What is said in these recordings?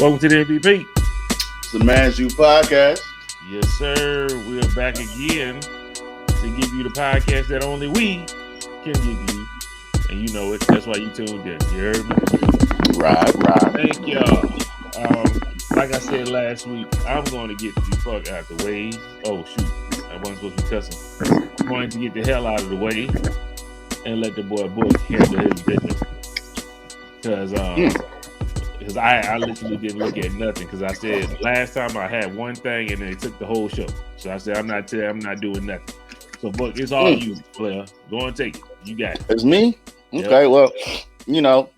Welcome to the MVP. It's the Man's You Podcast. Yes, sir. We're back again to give you the podcast that only we can give you. And you know it. That's why you tuned in. You heard me? Right. Thank y'all. Like I said last week, I'm going to get the fuck out the way. Oh, shoot. I wasn't supposed to be cussing. I'm going to get the hell out of the way and let the boy Book handle his business. Because I literally didn't look at nothing. Because I said last time I had one thing and they took the whole show. So I said I'm not doing nothing. So Book, it's all you, player. Go and take it. You got it. It's me? Yep. Okay, well, you know,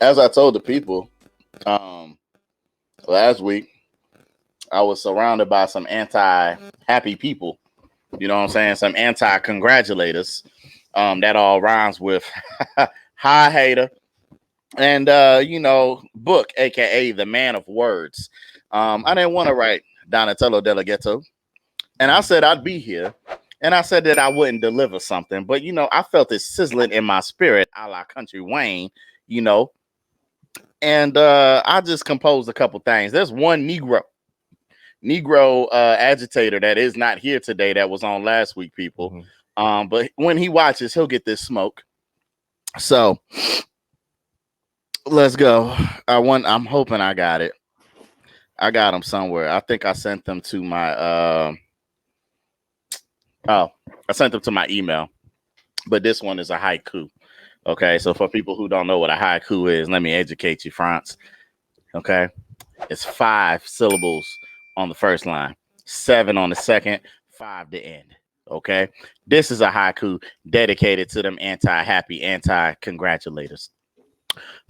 as I told the people last week, I was surrounded by some anti-happy people. You know what I'm saying? Some anti-congratulators. That all rhymes with hi hater. And Book, aka the man of words. I didn't want to write Donatello Delegato. And I said I'd be here. And I said that I wouldn't deliver something. But I felt it sizzling in my spirit, a la Country Wayne, And I just composed a couple things. There's one Negro agitator that is not here today that was on last week, people. Mm-hmm. But when he watches, he'll get this smoke. So let's go. I'm hoping I got it. I got them somewhere. I think I sent them to my I sent them to my email. But this one is a haiku. Okay, so for people who don't know what a haiku is, let me educate you, France. Okay, it's 5 syllables on the first line, 7 on the second, 5 to end. Okay, this is a haiku dedicated to them anti-happy, anti-congratulators.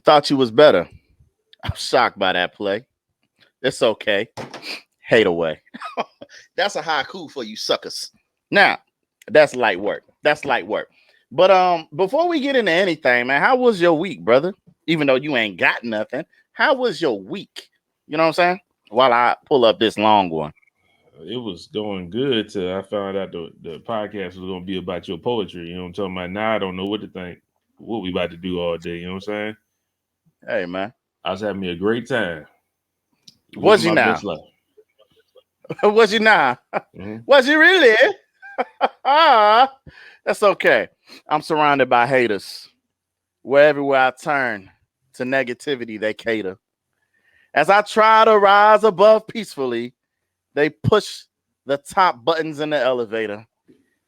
Thought you was better. I'm shocked by that play. It's okay. Hate away. That's a haiku for you suckers. Now, that's light work. But before we get into anything, man, how was your week, brother? Even though you ain't got nothing, how was your week? You know what I'm saying? While I pull up this long one. It was going good till I found out the podcast was going to be about your poetry. You know what I'm talking about? Now I don't know what to think. What we about to do all day. You know what I'm saying? Hey, man. I was having me a great time. Was you now? Was you now? Mm-hmm. Was you really? That's okay. I'm surrounded by haters. Everywhere I turn, to negativity they cater. As I try to rise above peacefully, they push the top buttons in the elevator.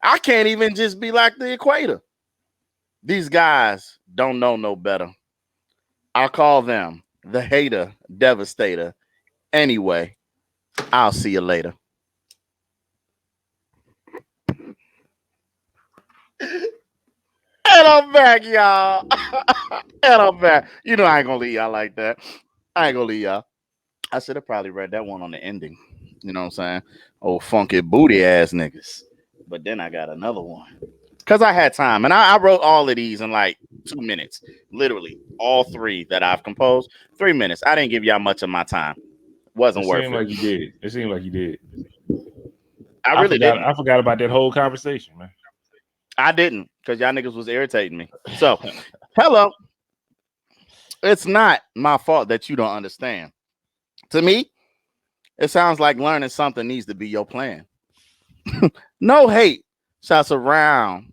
I can't even just be like the equator. These guys don't know no better. I'll call them the hater devastator. Anyway, I'll see you later. And I'm back, y'all. And I'm back. I ain't gonna leave y'all like that. I should have probably read that one on the ending. You know what I'm saying? Oh, funky booty ass niggas. But then I got another one. Because I had time. And I wrote all of these in like 2 minutes. Literally, all 3 that I've composed. 3 minutes. I didn't give y'all much of my time. Wasn't worth it. It seemed like you did. I really didn't. I forgot about that whole conversation, man. I didn't, because y'all niggas was irritating me. So, hello. It's not my fault that you don't understand. To me, it sounds like learning something needs to be your plan. No hate shall surround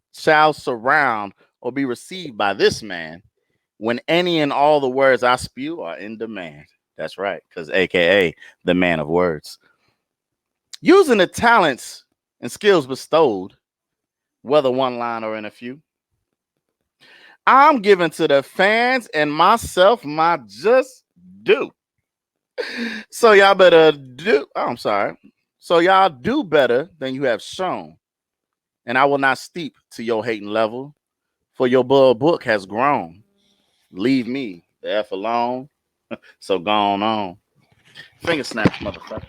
or be received by this man when any and all the words I spew are in demand. That's right, because AKA the man of words. Using the talents and skills bestowed, whether one line or in a few, I'm giving to the fans and myself my just due. So y'all better do. So y'all do better than you have shown. And I will not steep to your hating level, for your book has grown. Leave me the F alone. So gone on. Finger snaps, motherfucker.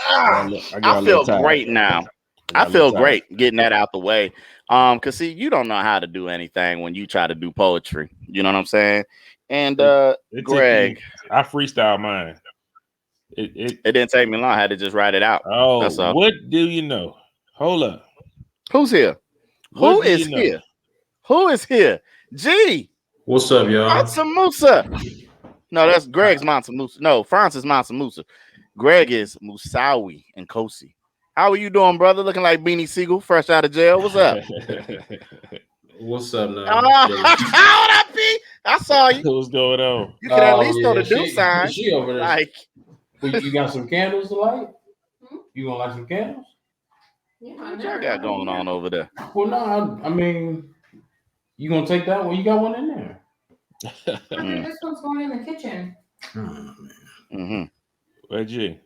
I feel great now. I feel great getting that out the way. Cause see, you don't know how to do anything when you try to do poetry. You know what I'm saying? And Greg, I freestyle mine. It didn't take me long. I had to just write it out. Oh, that's all. What do you know? Hold up. Who's here? Who is here? Who is here? G. What's up, y'all? Mansa Musa. No, that's Greg's Mansa Musa. No, Francis Mansa Musa. Greg is Musawi and Kosi. How are you doing, brother? Looking like Beanie Siegel, fresh out of jail. What's up? What's up now? What up, P? I saw you. What's going on? You can at least throw the do sign. She over there. Like, you got some candles to light? You gonna light some candles? Yeah, what y'all got going on over there? Well, no, I mean, you gonna take that one? You got one in there. I think this one's going in the kitchen. Oh, man. Hey, G.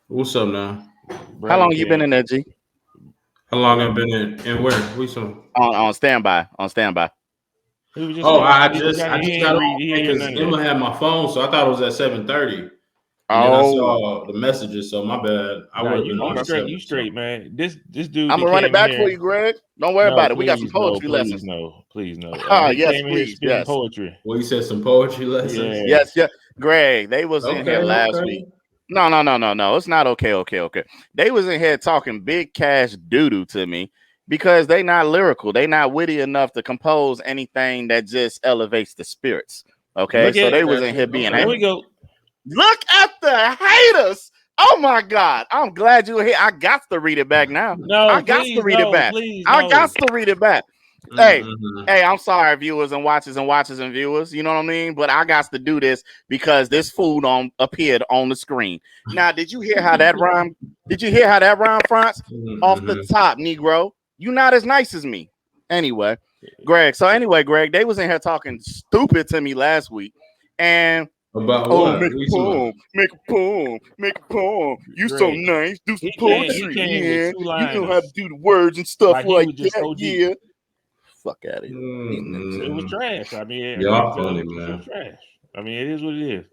What's up now? How long you been in there, G? How long I've been in where? We some on standby. On standby. I just got on because Emma had my phone, so I thought it was at 7:30. And then I saw the messages, so my bad. I would have been you straight, man. This dude. I'm gonna run it back for you, Greg. Don't worry about it. We got some poetry lessons. Please no. Yes, please. Yes. Poetry. Well, you said some poetry lessons. Yeah. Yes. Greg, they was in here last week. No. It's not okay. They was in here talking big cash doo-doo to me because they not lyrical. They not witty enough to compose anything that just elevates the spirits. Okay, so they was in here being. There we go. Look at the haters. Oh my God. I'm glad you were here. I got to read it back now. I got to read it back. I got to read it back. Hey, I'm sorry, viewers and watchers and viewers. You know what I mean? But I got to do this because this food appeared on the screen. Now, did you hear how that rhyme? Did you hear how that rhyme, Franz? Off the top, Negro. You not as nice as me. Anyway, Greg. So anyway, Greg, they was in here talking stupid to me last week. And about what? Make a poem. You so nice. Do some poetry, man. You know how to do the words and stuff like that. Yeah. Fuck out of here. It was trash. I mean, y'all funny, man. It was trash. I mean, it is what it is.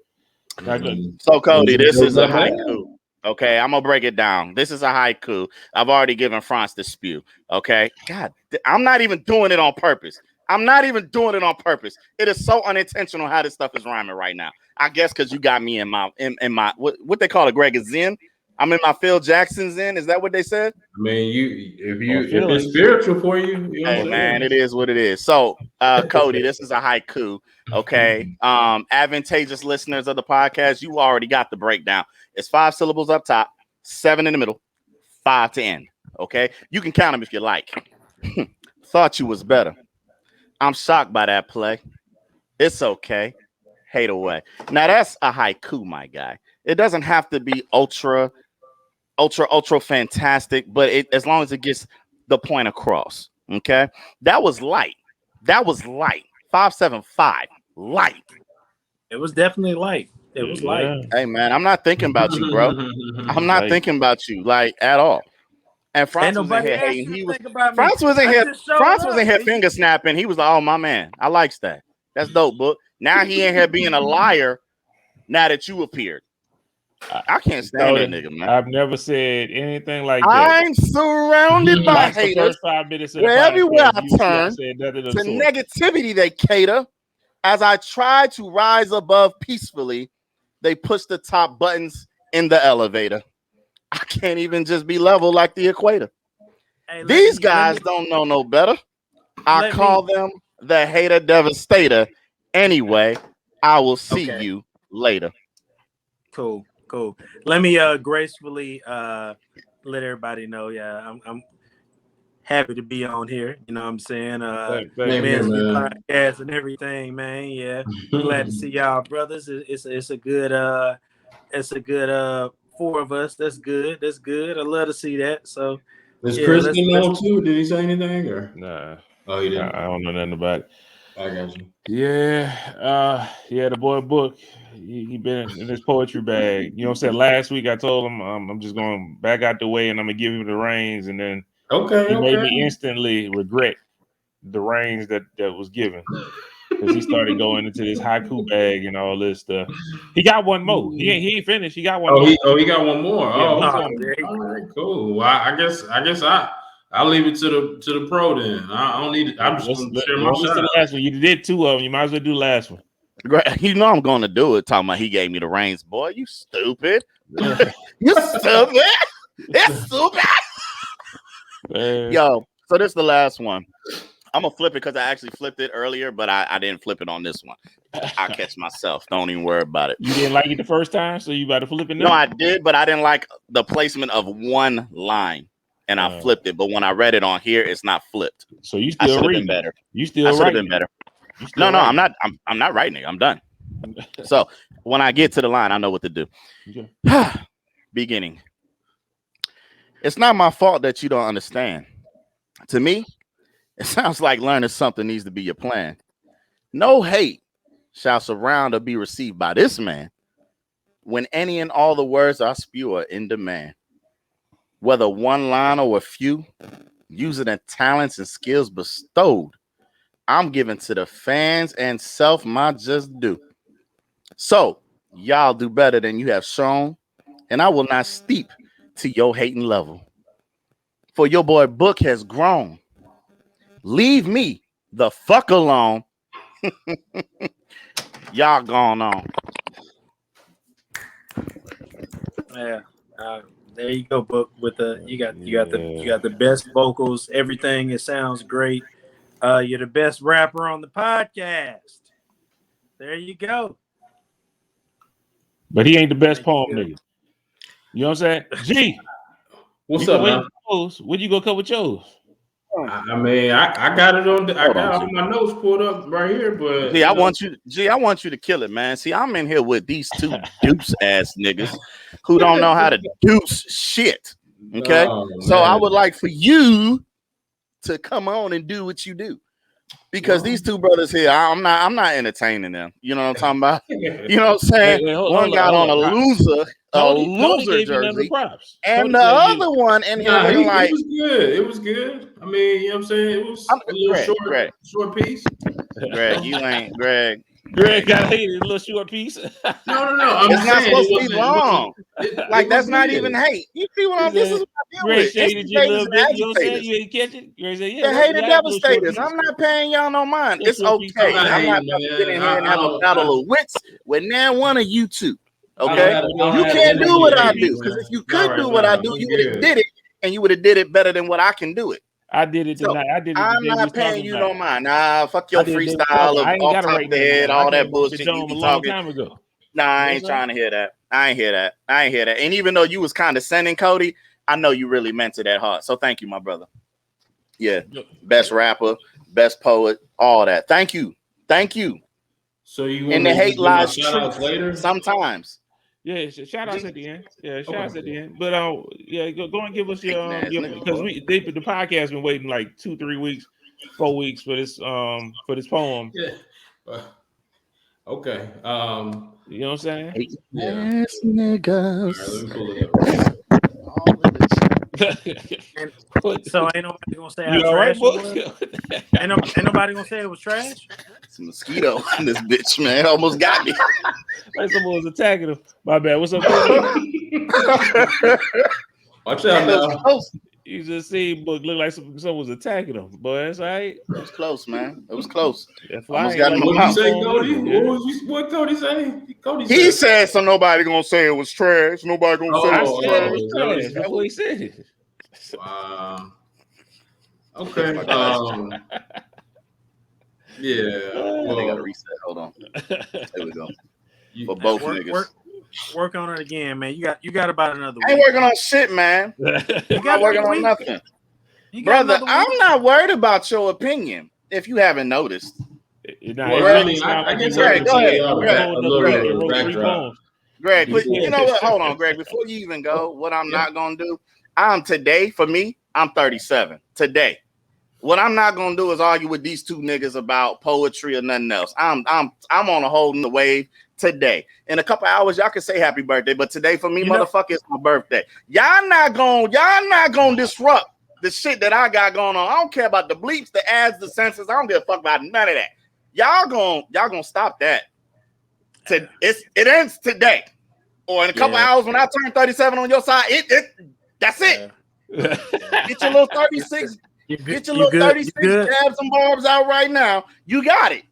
So, Cody, this is a haiku. Okay, I'm gonna break it down. This is a haiku. I've already given Franz the spew. Okay, God, I'm not even doing it on purpose. It is so unintentional how this stuff is rhyming right now. I guess because you got me in my what they call it, Greg, is Zen. I'm in my Phil Jackson Zen. Is that what they said? I mean, if it's spiritual for you, hey man, it is what it is. So, Cody, this is a haiku. Okay, advantageous listeners of the podcast, you already got the breakdown. It's 5 syllables up top, 7 in the middle, 5 to end. Okay, you can count them if you like. Thought you was better. I'm shocked by that play. It's okay. Hate away. Now that's a haiku, my guy. It doesn't have to be ultra fantastic, but as long as it gets the point across. Okay. That was light. 575. Light. It was definitely light. It was light. Hey man, I'm not thinking about you, bro. I'm not thinking about you like at all. And Franz was in here hating. Franz was in here finger snapping. He was like, "Oh my man, I likes that. That's dope, book." Now he in here being a liar. Now that you appeared, I can't stand that nigga, man. I've never said anything like that. I'm surrounded by haters. Everywhere I turn, to negativity they cater. As I try to rise above peacefully, they push the top buttons in the elevator. I can't even just be level like the equator. Hey, these guys don't know no better. I call them the hater devastator. Anyway, I will see you later. Cool. Let me gracefully let everybody know. Yeah, I'm happy to be on here. You know what I'm saying? Podcast and everything, man. Yeah, glad to see y'all, brothers. It's a good 4 of us. That's good. I love to see that. So is Chris know too? Did he say anything or nah? Oh, he didn't. I don't know nothing about it. I got you. Yeah. The boy Book. He been in his poetry bag. You know what I'm saying? Last week I told him I'm just going back out the way and I'm gonna give him the reins, and then he made me instantly regret the reins that was given. Because he started going into this haiku bag and all this stuff. He got one more. He ain't finished. He got one more. He got one more. Yeah, all right, cool. Well, I guess I'll leave it to the pro then. I don't need it. I'm just gonna share my shot. The last one. You did 2 of them. You might as well do the last one. You know I'm gonna do it. Talking about he gave me the reins, boy. You stupid. You stupid. It's stupid. Yo, so this is the last one. I'm gonna flip it because I actually flipped it earlier, but I didn't flip it on this one. I'll catch myself. Don't even worry about it. You didn't like it the first time, so you about to flip it now? No, I did, but I didn't like the placement of one line, and I flipped it. But when I read it on here, it's not flipped. So you still reading better. You still I should have been better. No, I'm not. I'm not writing it. I'm done. So when I get to the line, I know what to do. Okay. Beginning. It's not my fault that you don't understand. To me, it sounds like learning something needs to be your plan. No hate shall surround or be received by this man when any and all the words I spew are in demand. Whether one line or a few, using the talents and skills bestowed, I'm giving to the fans and self my just due. So y'all do better than you have shown, and I will not steep to your hating level. For your boy Book has grown. Leave me the fuck alone. Y'all gone on. Yeah. There you go, Book. With the you got the best vocals, everything. It sounds great. You're the best rapper on the podcast. There you go. But he ain't the best poem nigga. You know what I'm saying? G, what's up, man? When you go cut with yours? I mean, I got it on. I got all my notes pulled up right here, but I want you to kill it, man. See, I'm in here with these two deuce ass niggas who don't know how to deuce shit. Okay, so I would like for you to come on and do what you do. Because these two brothers here, I'm not entertaining them. You know what I'm talking about? You know what I'm saying? One got on a loser jersey, and the other one in here looking like it was good. It was good. I mean, you know what I'm saying? It was a little short piece. Greg, you ain't Greg. Greg got hated a little short piece. No. It's not supposed to be long. Like that's not even hate. You see what I'm? This is what I deal with. Shaded you a little bit. You know what I'm saying? You ain't catch it. Greg said, the hated devastators. I'm not paying y'all no mind. It's okay. I'm not going to get in here and have a battle of wits with now one of you two. Okay, you can't do what I do because if you could do what I do, you would have did it, and you would have did it better than what I can do it. I did it tonight. I'm not paying you no mind. Nah, fuck your freestyle of off top of the head, all that bullshit you be talking. Nah, I ain't trying to hear that. I ain't hear that. And even though you was condescending, Cody, I know you really meant it that hard. So thank you, my brother. Yeah, best rapper, best poet, all that. Thank you. So you and the hate lies later sometimes. Yeah, shout outs at the end. Yeah, shout outs at the end. But go and give us your because the podcast been waiting like 2-3 weeks, 4 weeks for this poem. Yeah. Okay. You know what I'm saying? Yeah. Niggas. All right, let me pull it up. So ain't nobody gonna say how trash it was? Ain't nobody gonna say it was trash? It's a mosquito in this bitch, man. Almost got me. Like someone was attacking him. My bad. What's up? Watch out now. You just see Book look like someone was attacking him. Boy, that's all right. It was close, man. It was close. Almost got what you say, Cody? What Cody say? He said so nobody gonna say it was trash. Nobody gonna say it was trash. That's what he said. Wow. Okay. Yeah. They gotta reset. Hold on. There we go. For both niggas. Work on it again, man. You got about another week. I ain't working on shit, man. I'm not working on nothing. Brother, I'm not worried about your opinion, if you haven't noticed. I guess Greg, go ahead. Greg, you know what? Hold on, Greg. Before you even go, what I'm not gonna do, I'm 37 today. What I'm not gonna do is argue with these two niggas about poetry or nothing else. I'm on a whole new wave today. In a couple hours, y'all can say happy birthday, but today for me, motherfucker, it's my birthday. Y'all not gonna disrupt the shit that I got going on. I don't care about the bleeps, the ads, the censors. I don't give a fuck about none of that. Y'all gonna stop that. It ends today, or in a couple hours when I turn 37 on your side. That's it. Get your little 36. Get your little 36. Grab some barbs out right now. You got it.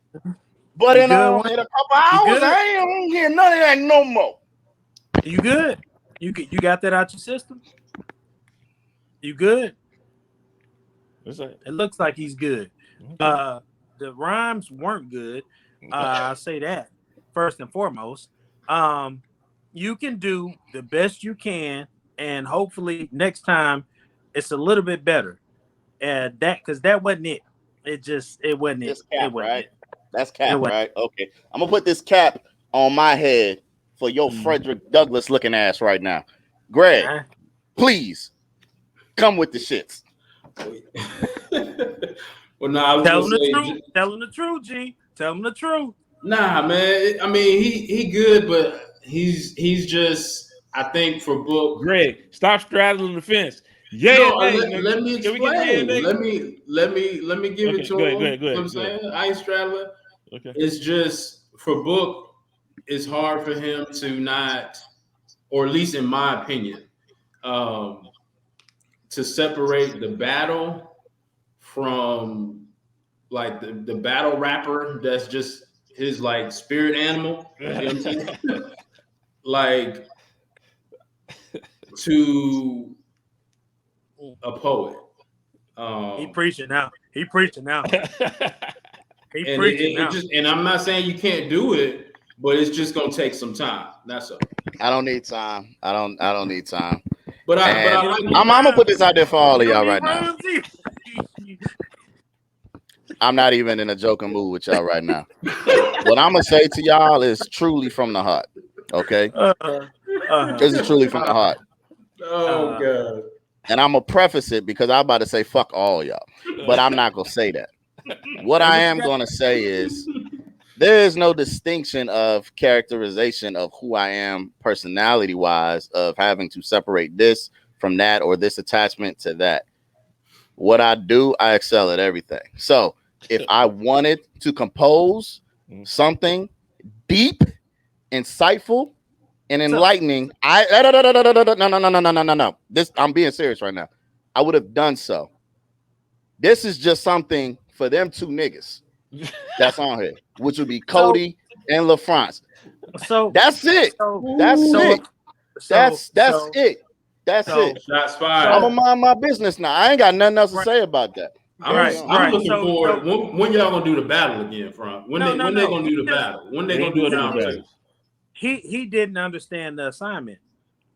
But in a couple hours, I ain't hear none of that no more. You good? You got that out your system? You good? It looks like he's good. The rhymes weren't good. I'll say that first and foremost. You can do the best you can, and hopefully next time it's a little bit better. And because that wasn't it. It wasn't This it. cap, It wasn't right? it. That's cap, right? Okay. I'm gonna put this cap on my head for your Frederick Douglass looking ass right now. Greg, please come with the shits. Well, nah, tell him the truth. Tell him the truth, G. Tell him the truth. Nah, man. I mean, he good, but he's just. I think for Book. Greg, stop straddling the fence. Yeah, no, let me explain. Let me give it to him. Go ahead. You know what I'm saying? I ain't straddling. Okay. It's just for Book. It's hard for him to not, or at least in my opinion, to separate the battle from like the battle rapper. That's just his like spirit animal. You know what I'm saying? Like to a poet. He preaching now. He preaching now. And I'm not saying you can't do it, but it's just gonna take some time. That's all. I don't need time. I don't need time. But I'm gonna put this out there for all of y'all right now. I'm not even in a joking mood with y'all right now. What I'm gonna say to y'all is truly from the heart. Okay? This is truly from the heart. Oh God. And I'm gonna preface it because I'm about to say fuck all y'all, but I'm not gonna say that. What I am gonna say is there is no distinction of characterization of who I am personality wise of having to separate this from that or this attachment to that. What I do, I excel at everything. So if I wanted to compose something deep, insightful, and enlightening, no. This I'm being serious right now. I would have done so. This is just something for them two niggas that's on here, which would be Cody and LaFrance. So that's it. That's it. That's it. That's it. Shots fired. I'm gonna mind my business now. I ain't got nothing else to say about that. I'm looking forward. When y'all gonna do the battle again, Frank? When they gonna do the battle? When they gonna do the battle? He didn't understand the assignment.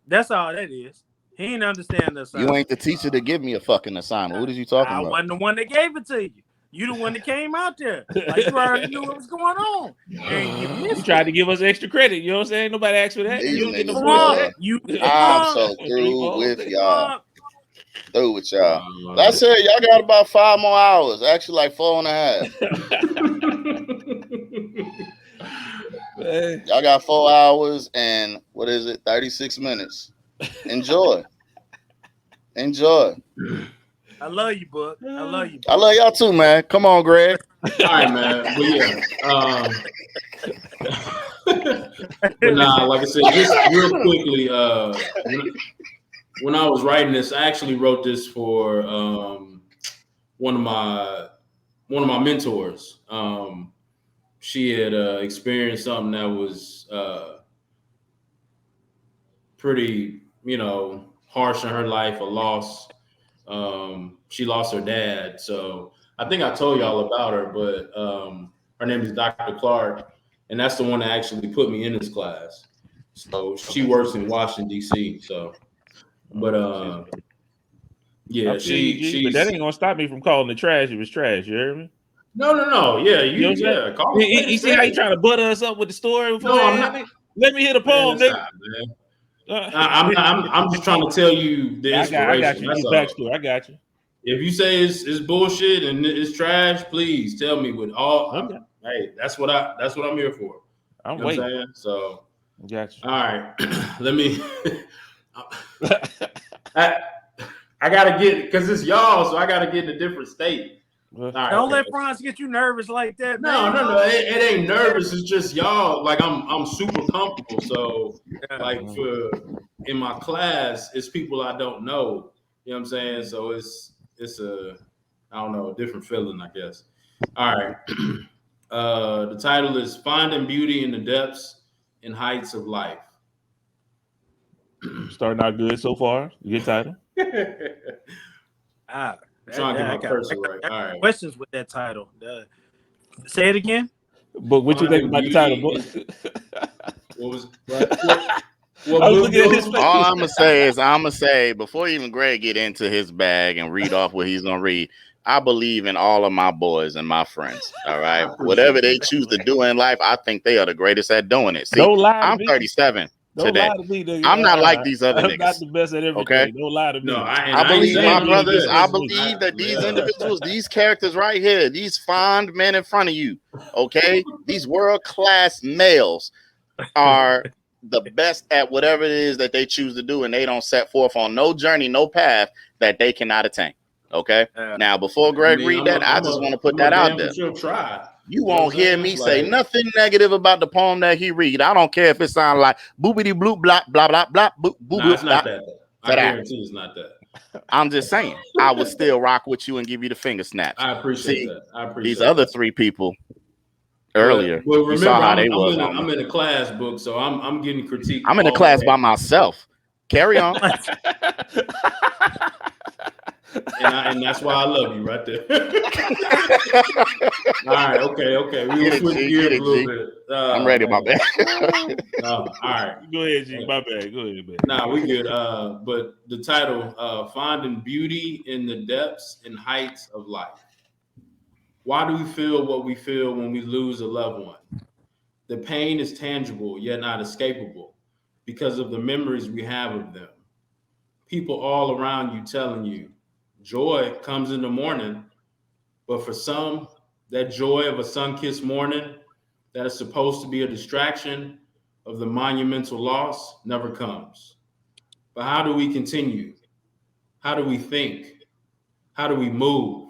That's all that is. He didn't understand the assignment. You ain't the teacher to give me a fucking assignment. What are you talking about? I wasn't the one that gave it to you. You the one that came out there. Like you already knew what was going on. And you tried to give us extra credit. You know what I'm saying? Nobody asked for that. You don't get no I'm so through with y'all. Through with y'all. That's it. Y'all got about 5 more hours. Actually, like 4.5. Y'all got 4 hours and 36 minutes. Enjoy. I love you, Book. I love you. I love y'all too, man. Come on, Greg. All right, man. But yeah. But nah, like I said, just real quickly, when I was writing this, I actually wrote this for one of my mentors. She had experienced something that was pretty, harsh in her life, a loss. She lost her dad. So I think I told y'all about her, but her name is Dr. Clark, and that's the one that actually put me in this class. So she works in Washington, D.C. So, but yeah, but that ain't gonna stop me from calling it trash if it's trash. You hear me? No. Yeah, you see how you trying to butter us up with the story before? No, I'm not. Let me hear the poem, nigga. I'm just trying to tell you the inspiration. I got you. That's backstory. I got you. If you say it's bullshit and it's trash, please tell me with all. Okay. Hey, that's what I'm here for. I'm waiting. What I'm saying? So, got you. All right, let me. I gotta get because it's y'all, so I gotta get in a different state. Right, don't let Franz get you nervous like that. No. It ain't nervous. It's just y'all. Like I'm super comfortable. So like in my class, it's people I don't know. You know what I'm saying? So it's a different feeling, I guess. All right. The title is Finding Beauty in the Depths and Heights of Life. Starting out good so far. Good title. trying to get my cursor right. All right. Questions with that title. Say it again. But what you think about the title? What was I was looking at his face. All I'm gonna say before even Greg get into his bag and read off what he's gonna read, I believe in all of my boys and my friends. All right, whatever they choose to do in life, I think they are the greatest at doing it. See, I'm 37 today. Lie to me, nigga. I'm not like these other niggas. I'm not the best at everything. Okay? Don't lie to me. No, I believe my brothers. I believe that these individuals, these characters right here, these fond men in front of you, okay, these world-class males are the best at whatever it is that they choose to do, and they don't set forth on no journey, no path that they cannot attain. Okay. Now, before Greg read that, I just want to put that out there. You won't hear me say nothing negative about the poem that he read. I don't care if it sounds like boobity bloop blah blah blah blah boop boop. It's not that. I guarantee it's not that. I'm just saying, I would still rock with you and give you the finger snaps. I appreciate that. I appreciate these other three people earlier. Well, remember, you saw how they was. I'm in a class book, so I'm getting critique. I'm in a class by myself. Carry on. And that's why I love you right there. All right, okay. We will switch gears a little bit. I'm ready, my bad. All right. Go ahead, G. My bad. Go ahead, man. Nah, we good. But the title, Finding Beauty in the Depths and Heights of Life. Why do we feel what we feel when we lose a loved one? The pain is tangible, yet not escapable because of the memories we have of them. People all around you telling you, joy comes in the morning, but for some, that joy of a sun-kissed morning that is supposed to be a distraction of the monumental loss never comes. But how do we continue? How do we think? How do we move?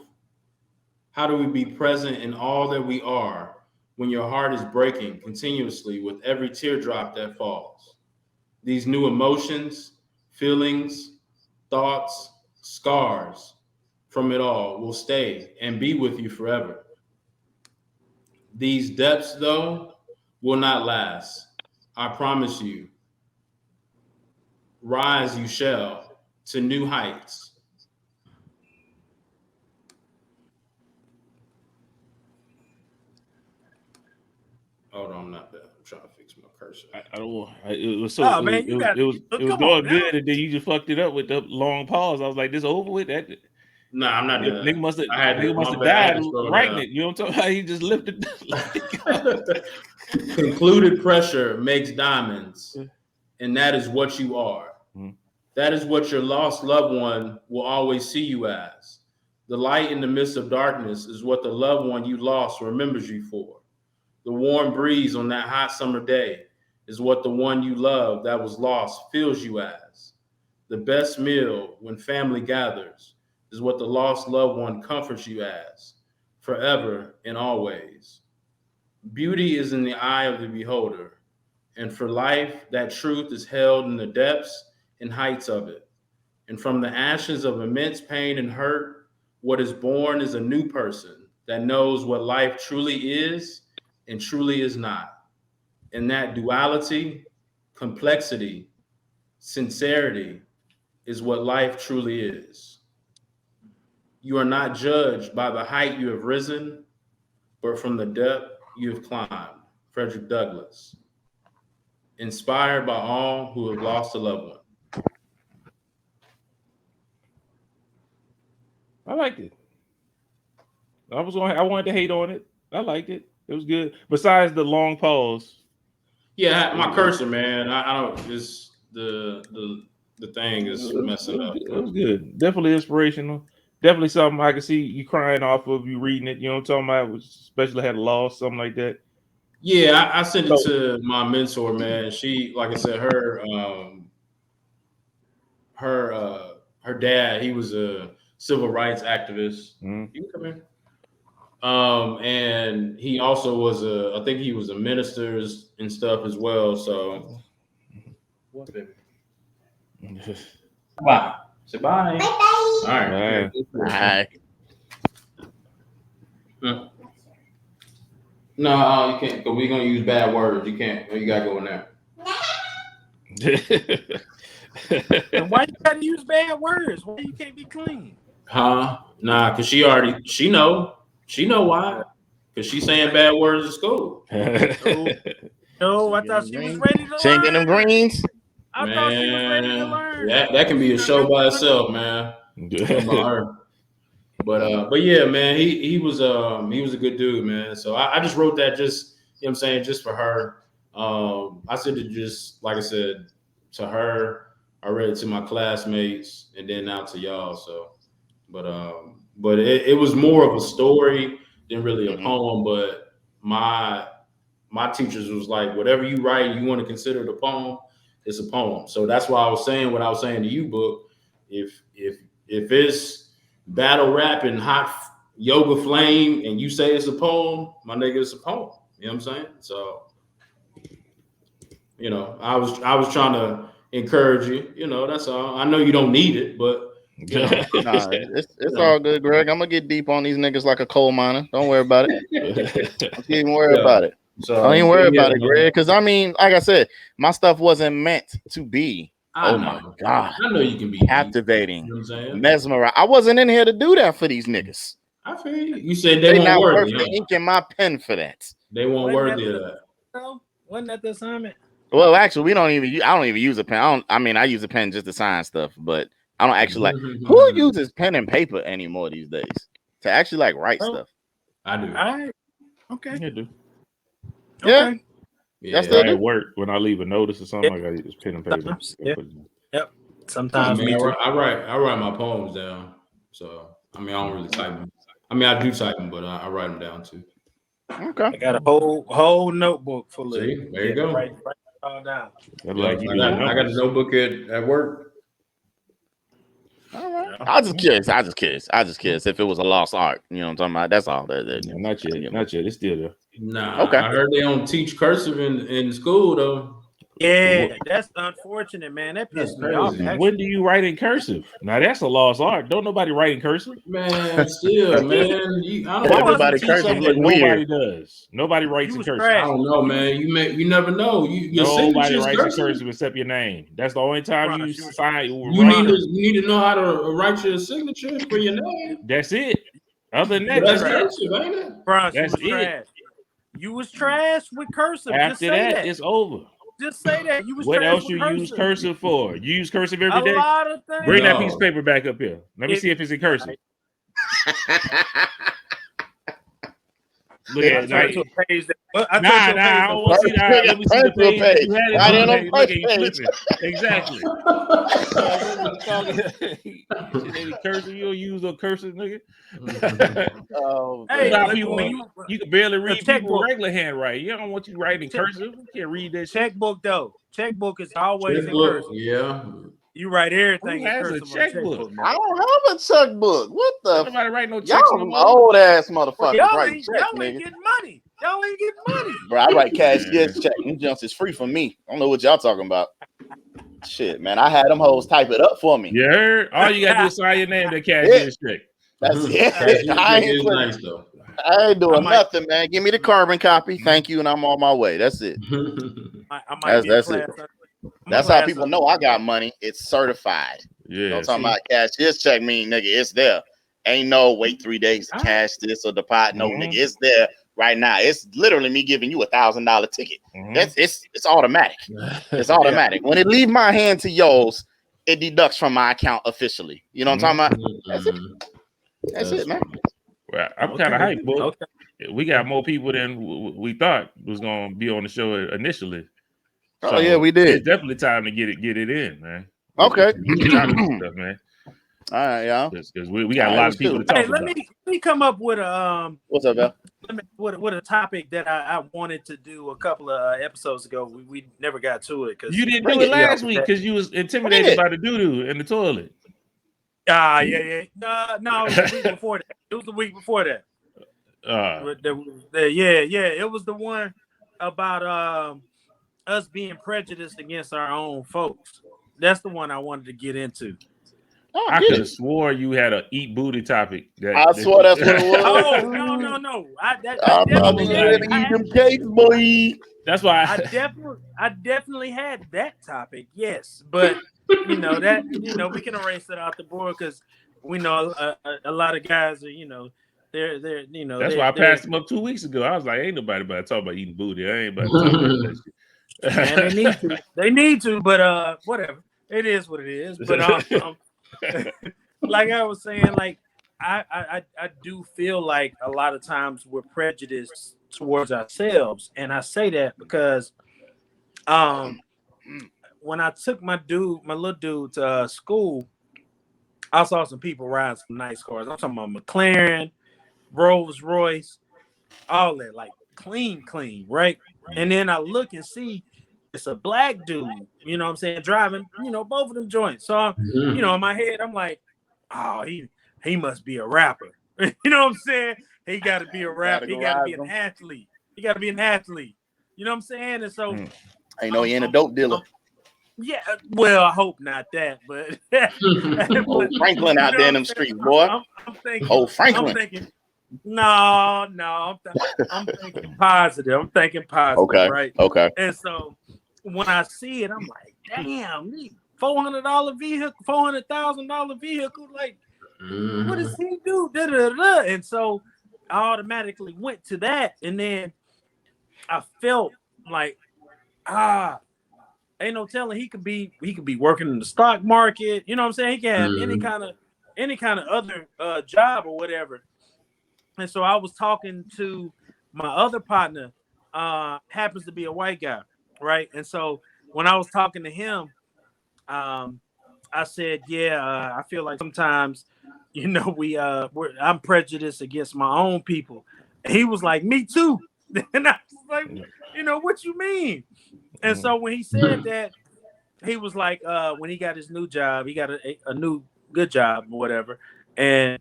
How do we be present in all that we are when your heart is breaking continuously with every teardrop that falls? These new emotions, feelings, thoughts, scars from it all will stay and be with you forever. These depths, though, will not last. I promise you. Rise you shall to new heights. Hold on, I'm not bad. I'm trying to fix my cursor. I don't want. It was so. Oh, man, it was going good, and then you just fucked it up with the long pause. I was like, "This over with." That. Nah, I'm not. Nigga must have died writing it. You know what I'm talking about? He just lifted. Concluded pressure makes diamonds, and that is what you are. Mm-hmm. That is what your lost loved one will always see you as. The light in the midst of darkness is what the loved one you lost remembers you for. The warm breeze on that hot summer day is what the one you love that was lost feels you as. The best meal when family gathers is what the lost loved one comforts you as, forever and always. Beauty is in the eye of the beholder, and for life, that truth is held in the depths and heights of it. And from the ashes of immense pain and hurt, what is born is a new person that knows what life truly is and truly is not. And that duality, complexity, sincerity is what life truly is. You are not judged by the height you have risen, but from the depth you have climbed. Frederick Douglass. Inspired by all who have lost a loved one. I liked it. I wanted to hate on it. I liked it. It was good. Besides the long pause. Yeah, my cursor, man. I don't. Just the thing is messing up. It was good. Definitely inspirational. Definitely something I could see you crying off of you reading it. You know what I'm talking about? Especially had a loss, something like that. Yeah, I sent it to my mentor, man. She, like I said, her dad, he was a civil rights activist. Mm-hmm. You can come in. And he also was I think he was a minister and stuff as well. So, what, baby? Bye. Say bye. Bye. All right. Bye. No, you can't. Cause we're gonna use bad words. You can't. You gotta go in there. And why you gotta use bad words? Why you can't be clean? Huh? Nah, cause she know why. Cause she's saying bad words at school. No, I thought she was ready to learn. She ain't getting them greens. I thought she was ready to learn. That can be a show by itself, man. About her. But yeah, man, he was a good dude, man. So I just wrote that just, you know what I'm saying, just for her. I said it just, like I said, to her. I read it to my classmates and then out to y'all. So, but it was more of a story than really a poem. But my teachers was like, whatever you write, you want to consider it a poem, it's a poem. So that's why I was saying what I was saying to you, Book. If it's battle rap and hot yoga flame and you say it's a poem, my nigga, it's a poem. You know what I'm saying? So, you know, I was trying to encourage you. You know, that's all. I know you don't need it, but you know. Nah, it's all good, Greg. I'm gonna get deep on these niggas like a coal miner. Don't worry about it. Don't even worry about it. So don't even worry about it, Greg. Because I mean, like I said, my stuff wasn't meant to be. Oh my God! I know you can be captivating, you know what I'm saying? mesmerizing. I wasn't in here to do that for these niggas. I feel you. You said they weren't not worthy. worth the ink in my pen for that. They weren't worthy of that. No, wasn't that the assignment? Well, actually, I don't even use a pen. I use a pen just to sign stuff, but I don't actually like. Who uses pen and paper anymore these days to actually like write stuff? I do. Okay. You do. Yeah. Yeah. That's at work when I leave a notice or something. I gotta use pen and paper. Yep. Sometimes I write my poems down. So I mean, I don't really type them. I mean, I do type them, but I write them down too. Okay. I got a whole notebook full of. See, there you go. Write it all down. I got a notebook at work. All right. I just curious if it was a lost art. You know what I'm talking about? That's all. Not yet. It's still there. Nah. Okay. I heard they don't teach cursive in school though. Yeah, that's unfortunate, man. That pissed me off. When do you write in cursive? Now that's a lost art. Don't nobody write in cursive. Man, still, man. Nobody cursive look nobody weird. does. Nobody writes in cursive. I don't know, man. You never know. Nobody writes in cursive except your name. That's the only time you sign. You need to know how to write your signature for your name. That's it. Other than that, that's cursive, ain't it? Bro, that's it. Trash. You was trash with cursive. After that, it's over. Just say that. You was what trash else with you use cursive for? You use cursive every day? A lot of things. Bring that piece of paper back up here. Let me see if it's in cursive. Look at it. I don't want to see that. Let me see the page. You had it on the page. Exactly. Cursive, you don't use no cursive, nigga. You can barely read people regular handwriting. You don't want you writing cursive. You can't read that checkbook though. Checkbook is always in cursive. Yeah. You write everything in cursive. A checkbook? I don't have a checkbook. What the? Nobody write no checks. Y'all old ass motherfuckers. Y'all ain't getting money. Y'all ain't getting money. Bro, I write cashier's check. Them jumps is free from me. I don't know what y'all talking about. Shit, man. I had them hoes type it up for me. You heard? All you gotta do is sign your name to cashier's check. That's it. I ain't doing nothing, man. Give me the carbon copy. Thank you, and I'm on my way. That's it. That's it. That's how people know I got money. It's certified. Yeah. I'm talking about cashier's check mean, nigga, it's there. Ain't no wait 3 days to cash this or deposit. No, nigga, it's there right now. It's literally me giving you $1,000 ticket. It's automatic. It's automatic. When it leave my hand to yours, it deducts from my account officially. You know what I'm talking about? That's it. That's it, man. Well, I'm kind of hyped, boy. We got more people than we thought was gonna be on the show initially. So, yeah, we did. It's definitely time to get it in, man. Okay. Stuff, man. All right, y'all. Because we got a lot of people to talk about. Let me come up with a what's up, Al? With a topic that I wanted to do a couple of episodes ago. We never got to it because you didn't do it last week because you was intimidated by the doo in the toilet. No, it was the week before that. It was the week before that. It was the one about us being prejudiced against our own folks. That's the one I wanted to get into. I could have swore you had an eat booty topic. I swore that's what it was. Oh no! That's why I definitely had that topic. Yes, but we can erase that off the board because we know a lot of guys are, they're That's why I passed him up 2 weeks ago. I was like, ain't nobody about to talk about eating booty. I ain't about to talk about that shit. Man, they need to. They need to, but whatever. It is what it is. But like I was saying, like I do feel like a lot of times we're prejudiced towards ourselves, and I say that because when I took my little dude to school, I saw some people riding some nice cars. I'm talking about McLaren, Rolls Royce, all that, like clean, right? And then I look and see it's a black dude, you know what I'm saying, driving, both of them joints. So, in my head, I'm like, oh, he must be a rapper. You know what I'm saying? He got to be a rapper. He got to be an athlete. He got to be an athlete. You know what I'm saying? And so, I know he ain't a dope dealer. Yeah, well, I hope not that, but Franklin out there in them streets, boy. I'm thinking, Franklin. I'm thinking, no, I'm thinking positive. I'm thinking positive, okay, right? Okay. And so when I see it, I'm like, damn, $400 vehicle, $400,000 vehicle, like, what does he do? Da, da, da. And so I automatically went to that, and then I felt like, ain't no telling he could be working in the stock market. You know what I'm saying? He can have any kind of other job or whatever. And so I was talking to my other partner, happens to be a white guy, right? And so when I was talking to him, I said, I feel like sometimes, I'm prejudiced against my own people. And he was like, me too. And I was like, what you mean? And so when he said that, he was like, when he got his new job, he got a new good job or whatever. And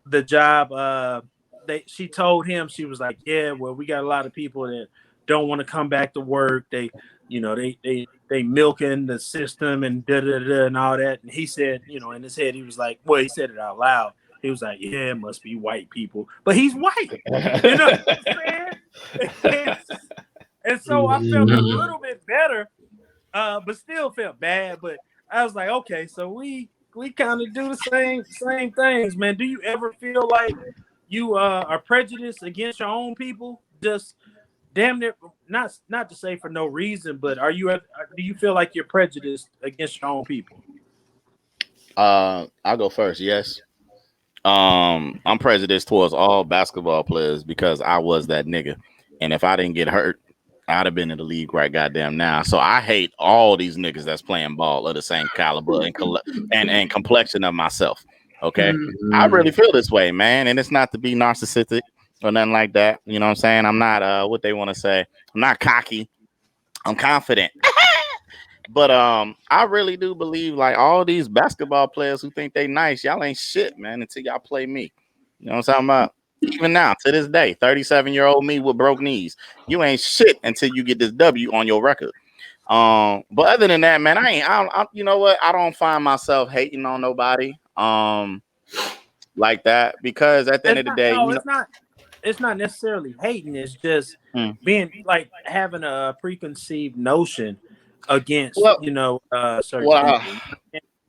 the job, she told him, she was like, yeah, well, we got a lot of people that don't want to come back to work. They milking the system and and all that. And he said, in his head, he was like, well, he said it out loud. He was like, yeah, it must be white people, but he's white. You know what I'm saying? And so I felt a little bit better, but still felt bad. But I was like, okay, so we kind of do the same things, man. Do you ever feel like you are prejudiced against your own people? Just damn near, not to say for no reason, but do you feel like you're prejudiced against your own people? I'll go first. Yes. I'm prejudiced towards all basketball players because I was that nigga, and if I didn't get hurt, I'd have been in the league right goddamn now. So I hate all these niggas that's playing ball of the same caliber and complexion of myself. Okay. I really feel this way, man. And it's not to be narcissistic or nothing like that. You know what I'm saying? I'm not what they want to say. I'm not cocky. I'm confident. But I really do believe like all these basketball players who think they nice, y'all ain't shit, man, until y'all play me. You know what I'm talking about? Even now, to this day, 37-year-old me with broke knees. You ain't shit until you get this W on your record. But other than that, man, I you know what? I don't find myself hating on nobody like that, because at the end of the day, it's not necessarily hating. It's just being like having a preconceived notion against certain people.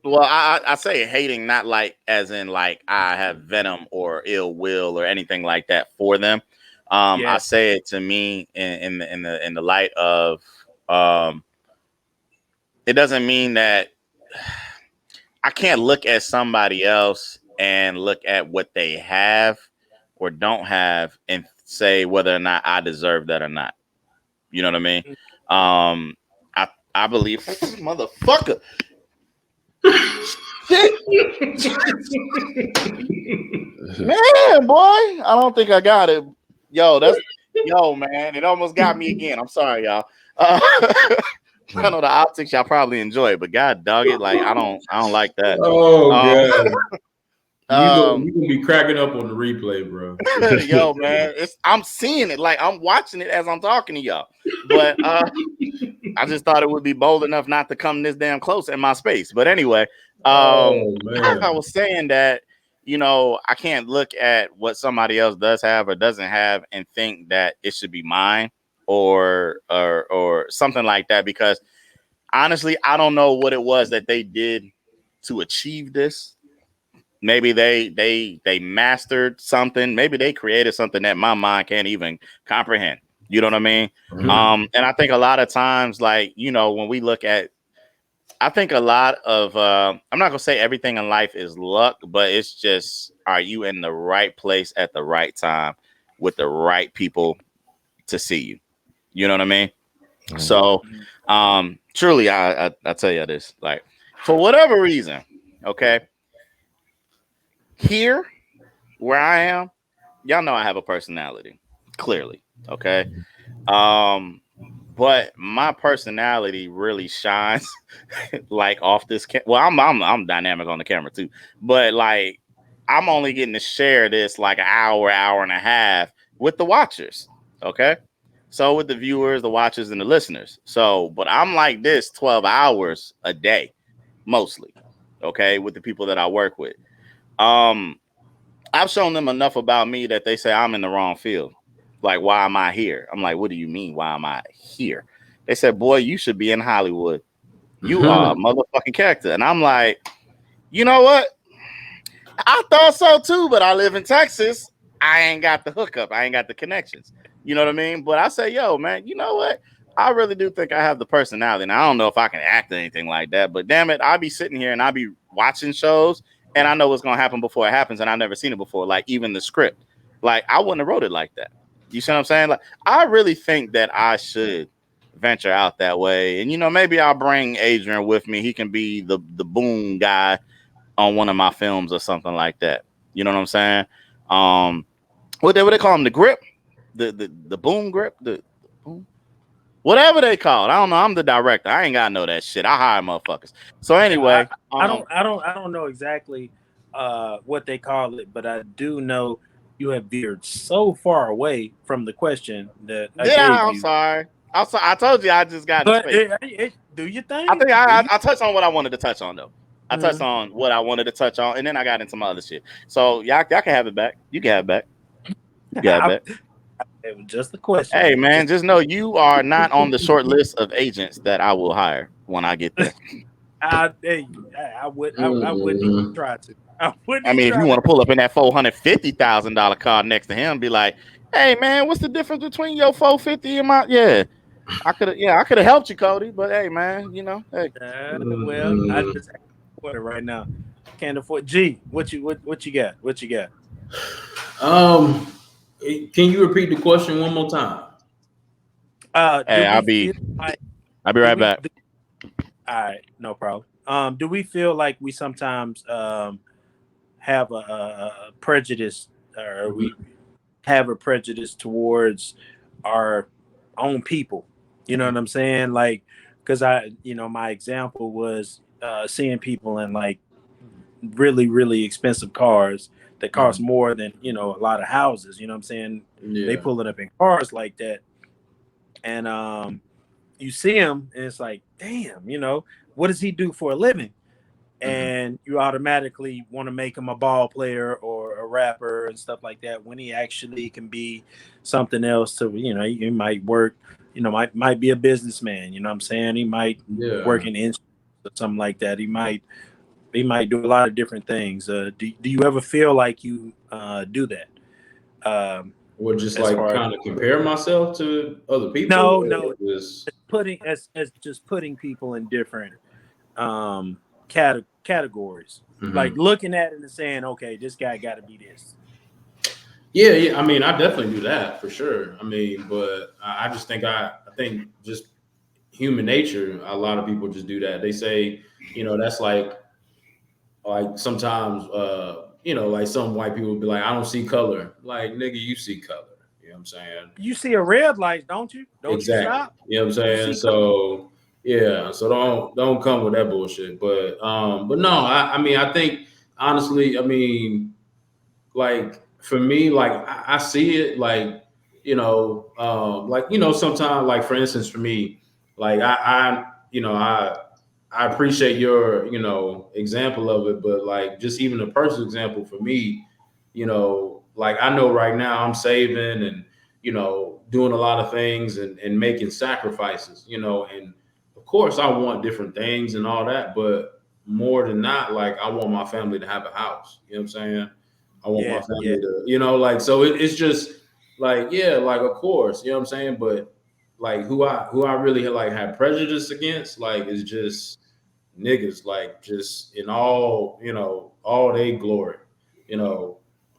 Well, I say hating, not like as in like I have venom or ill will or anything like that for them. I say it to me in the light of it doesn't mean that I can't look at somebody else and look at what they have or don't have and say whether or not I deserve that or not. You know what I mean? I believe motherfucker. Man, boy, I don't think I got it. Yo, man, it almost got me again. I'm sorry, y'all. I know the optics y'all probably enjoy, but God dog it, like I don't like that. Oh god. You gonna be cracking up on the replay, bro. Yo, man, I'm seeing it, like I'm watching it as I'm talking to y'all. But I just thought it would be bold enough not to come this damn close in my space. But anyway, I was saying that, I can't look at what somebody else does have or doesn't have and think that it should be mine or something like that, because honestly, I don't know what it was that they did to achieve this. Maybe they mastered something. Maybe they created something that my mind can't even comprehend. You know what I mean? Mm-hmm. And I think a lot of times, like, you know, when we look at, I think a lot of, I'm not gonna say everything in life is luck, but it's just, are you in the right place at the right time with the right people to see you? You know what I mean? Mhm. So, truly, I tell you this, like, for whatever reason, okay, here where I am, y'all know I have a personality, clearly, okay. But my personality really shines like off this. Well, I'm dynamic on the camera too, but like I'm only getting to share this like an hour and a half with the watchers. Okay, so with the viewers, the watchers, and the listeners. So, but I'm like this 12 hours a day, mostly. Okay, with the people that I work with. I've shown them enough about me that they say I'm in the wrong field. Like, why am I here? I'm like, what do you mean? Why am I here? They said, boy, you should be in Hollywood. You are a motherfucking character. And I'm like, you know what? I thought so too, but I live in Texas. I ain't got the hookup. I ain't got the connections. You know what I mean? But I say, yo, man, you know what? I really do think I have the personality. And I don't know if I can act or anything like that, but damn it, I'll be sitting here and I'll be watching shows and I know what's going to happen before it happens. And I've never seen it before. Like even the script, like I wouldn't have wrote it like that. You see what I'm saying? Like I really think that I should venture out that way. And, you know, maybe I'll bring Adrian with me. He can be the boom guy on one of my films or something like that. You know what I'm saying? What they call him, the grip, the boom grip, the boom, whatever they call it. I don't know. I'm the director. I ain't gotta know that shit. I hire motherfuckers. So anyway, I don't know exactly what they call it, but I do know you have veered so far away from the question that I gave you. I'm sorry. I told you I just got in space. Do you think? I think I touched on what I wanted to touch on though. I touched on what I wanted to touch on, and then I got into some other shit. So y'all can have it back. You can have it back. You got it back. It was just a question. Hey man, just know you are not on the short list of agents that I will hire when I get there. I wouldn't even try to. I mean, if you want to pull up in that $450,000 car next to him, be like, "Hey man, what's the difference between your 450 and my?" Yeah, I could have helped you, Cody. But hey man, you know, hey. Well, I just can't afford it right now. Can't afford. G, what you got? What you got? Can you repeat the question one more time? Hey, I'll be right back. All right, no problem. Do we feel like we sometimes have a prejudice, or we have a prejudice towards our own people? You know what I'm saying? Like, because my example was seeing people in like really, really expensive cars that cost more than, a lot of houses. You know what I'm saying? Yeah. They pull it up in cars like that. And you see him and it's like, damn, what does he do for a living? And you automatically want to make him a ball player or a rapper and stuff like that, when he actually can be something else. To he might work, might be a businessman. You know what I'm saying? He might work in insurance or something like that. He might do a lot of different things. Do you ever feel like you do that? Or just like kind of compare myself to other people? No, just putting people in different categories, like looking at it and saying, okay, this guy got to be this. Yeah. I mean, I definitely do that for sure. I mean, but I just think I think just human nature. A lot of people just do that. They say, that's like sometimes, like some white people be like, I don't see color. Like, nigga, you see color. You know what I'm saying? You see a red light, don't you? Don't exactly. You stop? You know what I'm saying? So yeah, so don't come with that bullshit. But no, I mean, I think honestly, I mean, like for me, like I see it like, sometimes, like for instance, for me, like I appreciate your, example of it, but like just even a personal example for me, like I know right now I'm saving and, doing a lot of things and making sacrifices, and of course I want different things and all that, but more than not, like I want my family to have a house. You know what I'm saying? I want my family to, like, so it's just like, yeah, like of course, you know what I'm saying? But like who I really like had prejudice against, like, is just niggas, like just in all, all they glory,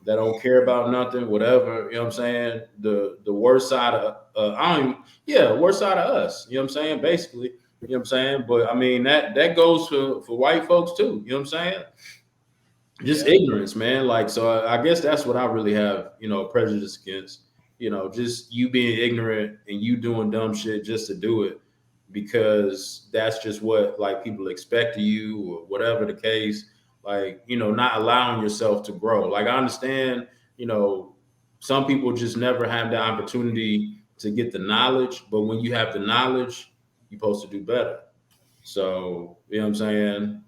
that don't care about nothing, whatever, you know what I'm saying? The worst side of worst side of us, you know what I'm saying? Basically, you know what I'm saying? But I mean that goes for white folks too, you know what I'm saying? Just ignorance, man. Like, so I guess that's what I really have, prejudice against, just you being ignorant and you doing dumb shit just to do it because that's just what like people expect of you or whatever the case. Like, not allowing yourself to grow. Like, I understand, some people just never have the opportunity to get the knowledge, but when you have the knowledge, you're supposed to do better. So, you know what I'm saying?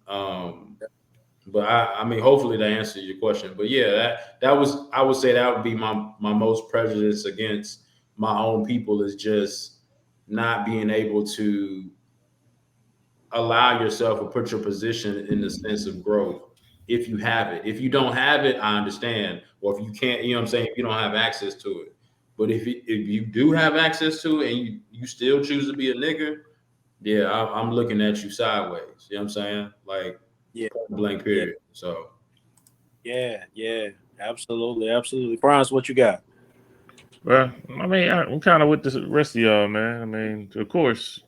But I mean, hopefully that answers your question. But yeah, that was, I would say that would be my most prejudice against my own people, is just not being able to allow yourself or put your position in the sense of growth. If you have it, if you don't have it, I understand. Or if you can't, you know what I'm saying, if you don't have access to it. But if you do have access to it and you still choose to be a nigga, yeah, I'm looking at you sideways. You know what I'm saying? Like, blank period. So yeah, absolutely. Bronze, what you got? Well, I mean, I'm kind of with the rest of y'all, man. I mean, of course,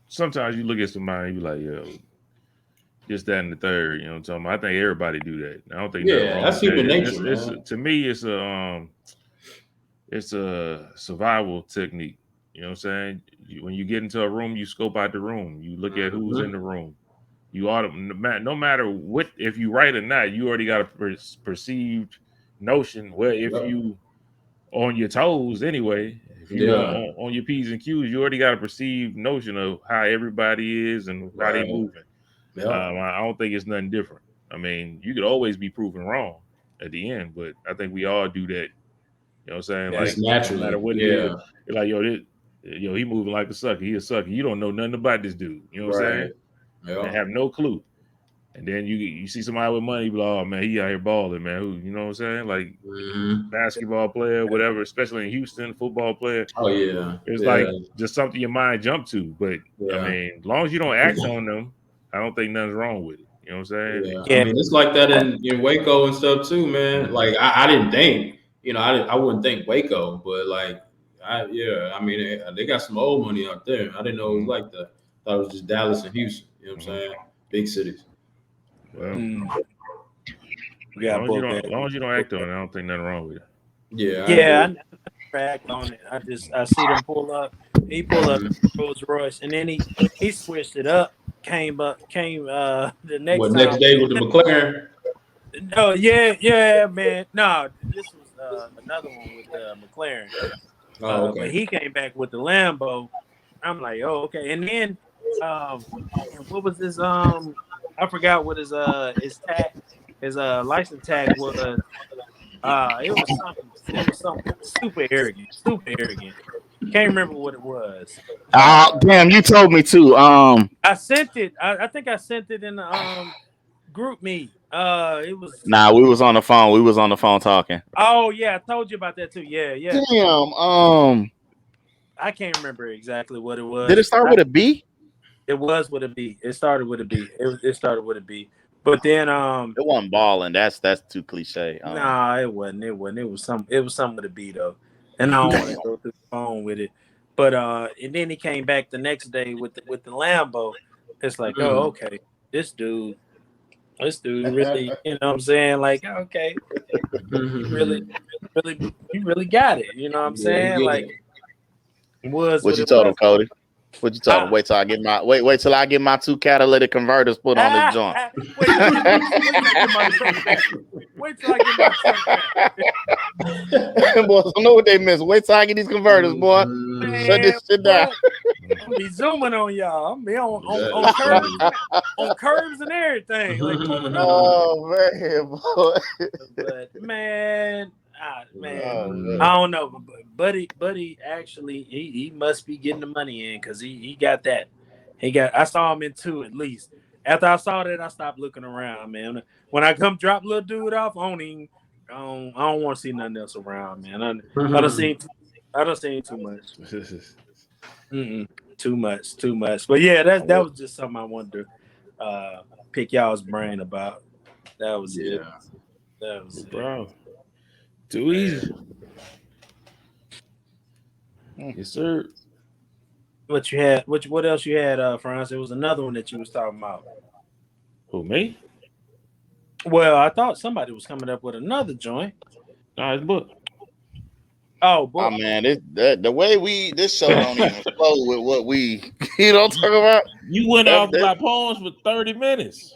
sometimes you look at somebody and you like, yo, just that and the third. You know what I'm talking about? I think everybody do that. I don't think nothing wrong that's with human that. nature, man. To me, it's a survival technique. You know what I'm saying? When you get into a room, you scope out the room. You look at who's in the room. You no matter what, if you right or not, you already got a perceived notion. Well, if you on your toes anyway, if you on your P's and Q's, you already got a perceived notion of how everybody is and how they moving. I don't think it's nothing different. I mean, you could always be proven wrong at the end, but I think we all do that. You know what I'm saying? Like, naturally, no matter what it is, you're like, yo, he moving like a sucker. He a sucker. You don't know nothing about this dude. You know what I'm saying? And have no clue. And then you see somebody with money, you be like, oh man, he out here balling, man. Who, you know what I'm saying? Like, basketball player, whatever, especially in Houston, football player. Oh yeah. It's like just something your mind jump to. But I mean, as long as you don't act on them, I don't think nothing's wrong with it. You know what I'm saying? I mean, it's like that in Waco and stuff too, man. Like I didn't think, I wouldn't think Waco, but like I mean, they got some old money out there. I didn't know it was like that. I thought it was just Dallas and Houston. You know what I'm saying? Big cities. Well, as long as you don't act on it, I don't think nothing wrong with it. Yeah, I act on it. I see them pull up. He pulled up Rolls Royce, and then he switched it up. Came the next day with the McLaren. Oh yeah, man. No, this was another one with McLaren. Okay. But he came back with the Lambo. I'm like, oh, okay. And then what was his I forgot what his tag, his license tag was. It was something super arrogant. Can't remember what it was. Damn, you told me to. I sent it. I think I sent it in the group meet. It was. Nah, we was on the phone. We was on the phone talking. Oh yeah, I told you about that too. Yeah. Damn. I can't remember exactly what it was. Did it start with a B? It was with a B. It started with a B. It started with a B. But then it wasn't balling. That's too cliche. Nah, it wasn't. It was something with a B though. And I don't want to go through the phone with it. But and then he came back the next day with the Lambo. It's like, oh, okay, this dude really, you know what I'm saying? Like, okay, you really got it. You know what I'm saying? Like, what you told him, Cody? What you told him? Wait till I get my 2 catalytic converters put on this joint. Wait till I get my truck. Boys, I know what they miss. Wait till I get these converters, boy. Shut this shit down. I'll be zooming on y'all. I'm on curves and everything. Like, oh man, boy. But man. I don't know, but Buddy actually he must be getting the money in because he got that. I saw him in 2 at least. After I saw that, I stopped looking around, man. When I come drop little dude off, I don't want to see nothing else around, man. I done seen too much. Too much. But yeah, that was just something I wanted to pick y'all's brain about. That was it. That was it. Bro. Too easy. Yes, sir. What you had? What else you had, Franz? There was another one that you was talking about. Who, me? Well, I thought somebody was coming up with another joint. Nah, it's book. Oh, book. Oh man, the way this show don't even flow with what we talk about. You went off my poems for 30 minutes.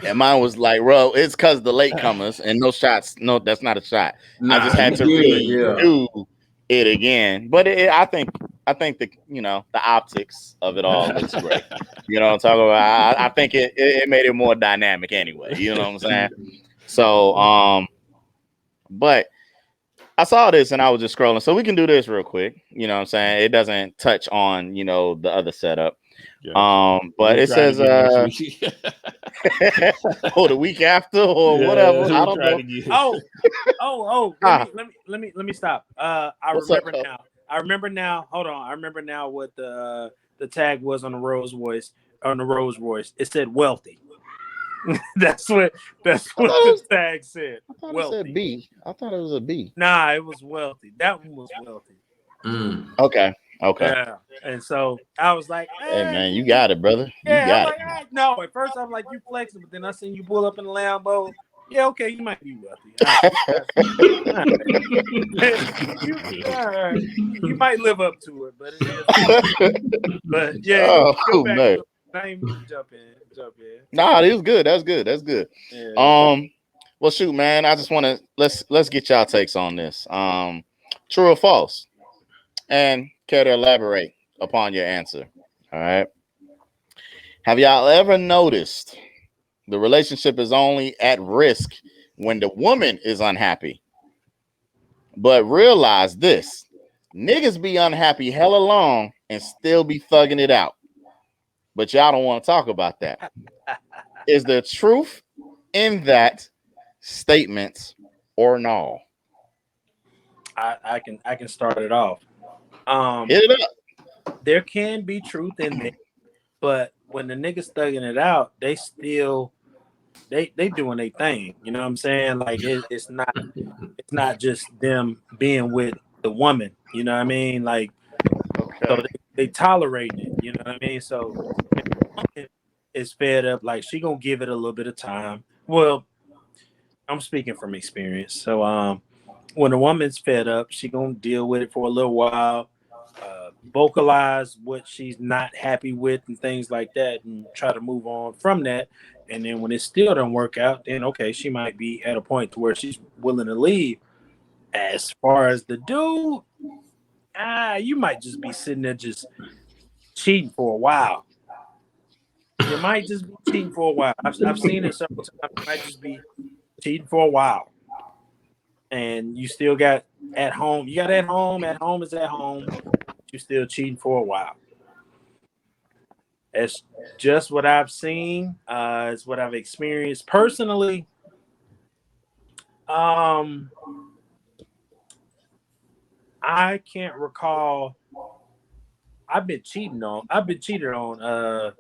And mine was like, bro, it's because the latecomers and no shots. No, that's not a shot. I just had to redo it again. But I think the the optics of it all looks great. You know what I'm talking about? I think it made it more dynamic anyway. You know what I'm saying? So but I saw this and I was just scrolling. So we can do this real quick. You know what I'm saying? It doesn't touch on the other setup. Yeah. But it says the week after or whatever. I don't know. Let me stop. I remember now. Hold on. I remember now what the tag was on the Rolls Royce. It said wealthy. that's what the tag said. I thought it said B. I thought it was a B. Nah, it was wealthy. That one was wealthy. Okay. Yeah. And so I was like, hey man, you got it, brother. You got it. No, at first I'm like, you flexing, but then I seen you pull up in the Lambo. Yeah, okay, you might be wealthy. All right. You might live up to it, but it is. But yeah, go back man. Jump in. Nah, it was good. That's good. Yeah. Well, shoot, man. I just want to let's get y'all takes on this. True or false? And care to elaborate upon your answer? All right. Have y'all ever noticed the relationship is only at risk when the woman is unhappy? But realize this: niggas be unhappy hella long and still be thugging it out. But y'all don't want to talk about that. Is there truth in that statement or no? I can start it off. Hit it up. There can be truth in there, but when the niggas thugging it out, they still they doing their thing. You know what I'm saying? Like it's not just them being with the woman. You know what I mean? Like so they tolerating it. You know what I mean? So if the woman is fed up, like she gonna give it a little bit of time. Well, I'm speaking from experience. So when a woman's fed up, she gonna deal with it for a little while. Vocalize what she's not happy with and things like that, and try to move on from that. And then when it still don't work out, then okay, she might be at a point to where she's willing to leave. As far as the dude, you might just be sitting there just cheating for a while. You might just be cheating for a while. I've seen it several times. You might just be cheating for a while. And you still got at home. You got at home. At home is at home. You're still cheating for a while. It's just what I've seen. It's what I've experienced personally. I can't recall. I've been cheated on. That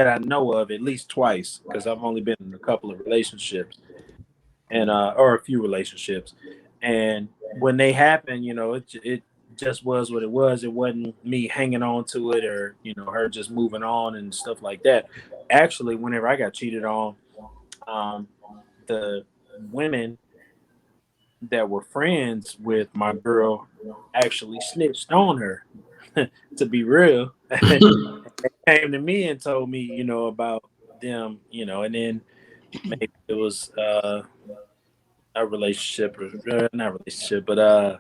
I know of at least twice, because I've only been in a couple of relationships, and or a few relationships. And when they happen, it just was what it was. It wasn't me hanging on to it, or her just moving on and stuff like that. Actually, whenever I got cheated on, the women that were friends with my girl actually snitched on her. To be real, they came to me and told me, about them, and then maybe it was a relationship, or not relationship, but a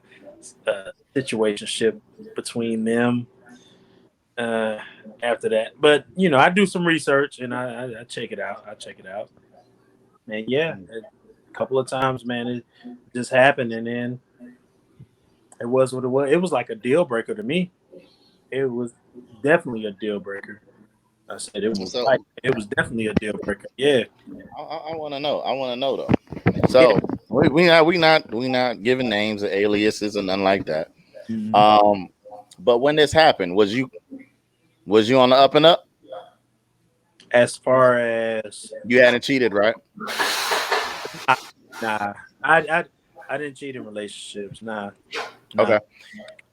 situationship between them after that. But I do some research and I check it out. And yeah, a couple of times, man, it just happened, and then it was what it was. It was like a deal breaker to me. It was definitely a deal breaker. I said it was it was definitely a deal breaker. Yeah. I want to know. I want to know though. So we not giving names or aliases or nothing like that. Mm-hmm. But when this happened, was you on the up and up? As far as you hadn't cheated, right? Nah, I didn't cheat in relationships. Nah. Okay.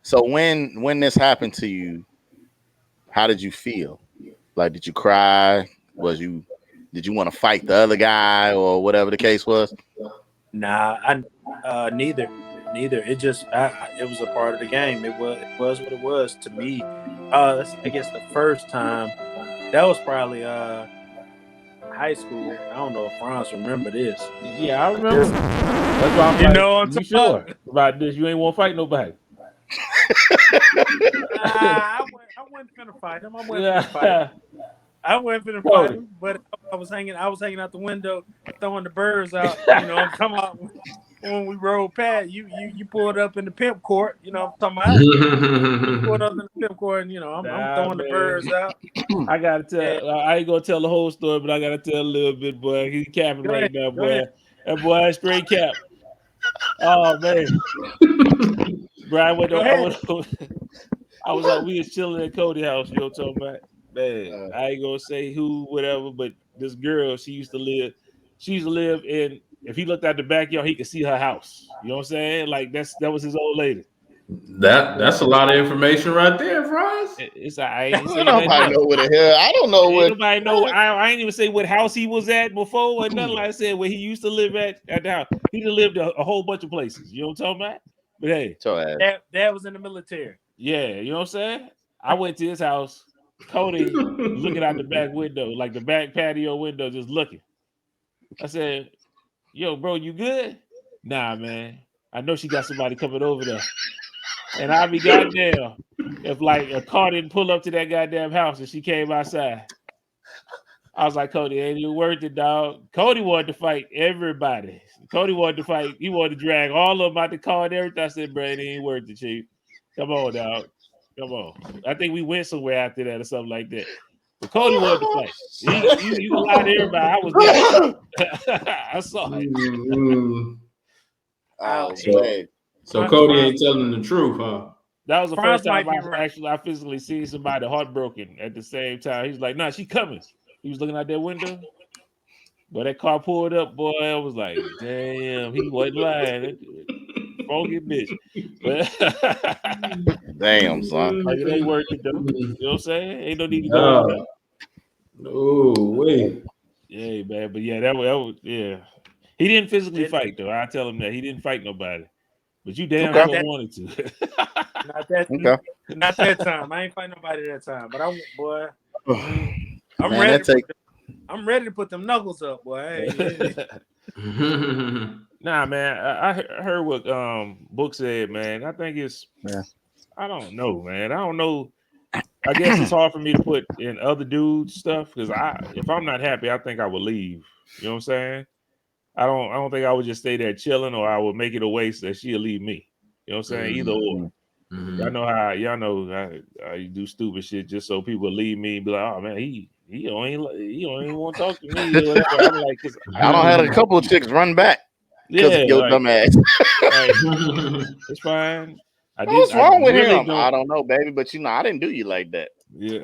So when this happened to you, how did you feel? Like, did you cry? Did you want to fight the other guy or whatever the case was? Nah, neither. It just it was a part of the game. It was what it was to me. I guess the first time that was probably high school. I don't know if Franz remember this. Yeah, I remember. That's why I'm like, you sure about this? You ain't want to fight nobody. I wasn't finna fight him. I wasn't finna fight him, but I was hanging out the window, throwing the birds out. You know, I'm talking about when we rode past. You pulled up in the pimp court. You know, I'm talking about. You pulled up in the pimp court, and you know, I'm throwing the birds out. I gotta tell. I ain't gonna tell the whole story, but I gotta tell a little bit, boy. He's capping right now, boy. That boy straight cap. Oh man, Brian, I was like, we was chilling at Cody house. You know what I'm talking about? Man, I ain't gonna say who, whatever, but this girl, she used to live in. If he looked out the backyard, he could see her house. You know what I'm saying? Like that was his old lady. That's a lot of information right there, Franz. I ain't saying nobody know where the hell. I don't know where. Nobody know. I ain't even say what house he was at before or nothing. Like I said, where he used to live at the house. He done lived a whole bunch of places. You know what I'm talking about? But hey, Dad was in the military. Yeah, you know what I'm saying? I went to his house. Cody looking out the back window, like the back patio window, just looking. I said, "Yo, bro, you good?" Nah, man. I know she got somebody coming over there. And I'll be goddamn if like a car didn't pull up to that goddamn house and she came outside. I was like, Cody, ain't even worth it, dog. Cody wanted to fight everybody. Cody wanted to fight. He wanted to drag all of them out the car and everything. I said, bro, it ain't worth it, chief. Come on, dog. Come on. I think we went somewhere after that or something like that. But Cody wanted to fight. You can lie to everybody. I was there. I saw it. So Cody ain't telling the truth, huh? That was the first time I physically seen somebody heartbroken at the same time. He's like, nah, she coming. He was looking out that window. But that car pulled up, boy. I was like, damn, he wasn't lying. Funky bitch. But damn, son. Like, it ain't worth it, though. You know what I'm saying? Ain't no need to go over there. Oh, wait. Yeah, man. But yeah, that was yeah. He didn't physically fight, though. I tell him that. He didn't fight nobody. But you damn sure wanted to. Not that time. I ain't fighting nobody that time. But I'm ready to put them knuckles up, boy. Nah, man. I heard what Book said, man. I think it's I don't know, man. I don't know. I guess it's hard for me to put in other dudes' stuff because if I'm not happy, I think I would leave. You know what I'm saying? I don't think I would just stay there chilling, or I would make it a waste that she'll leave me. You know what I'm saying? Either or. Y'all know how you do stupid shit just so people leave me and be like, oh man, he don't even want to talk to me. Or whatever. I'm like, I don't have a couple of chicks run back. Because of your dumb ass. It's fine. What's wrong with him? I don't know, baby, but I didn't do you like that. Yeah.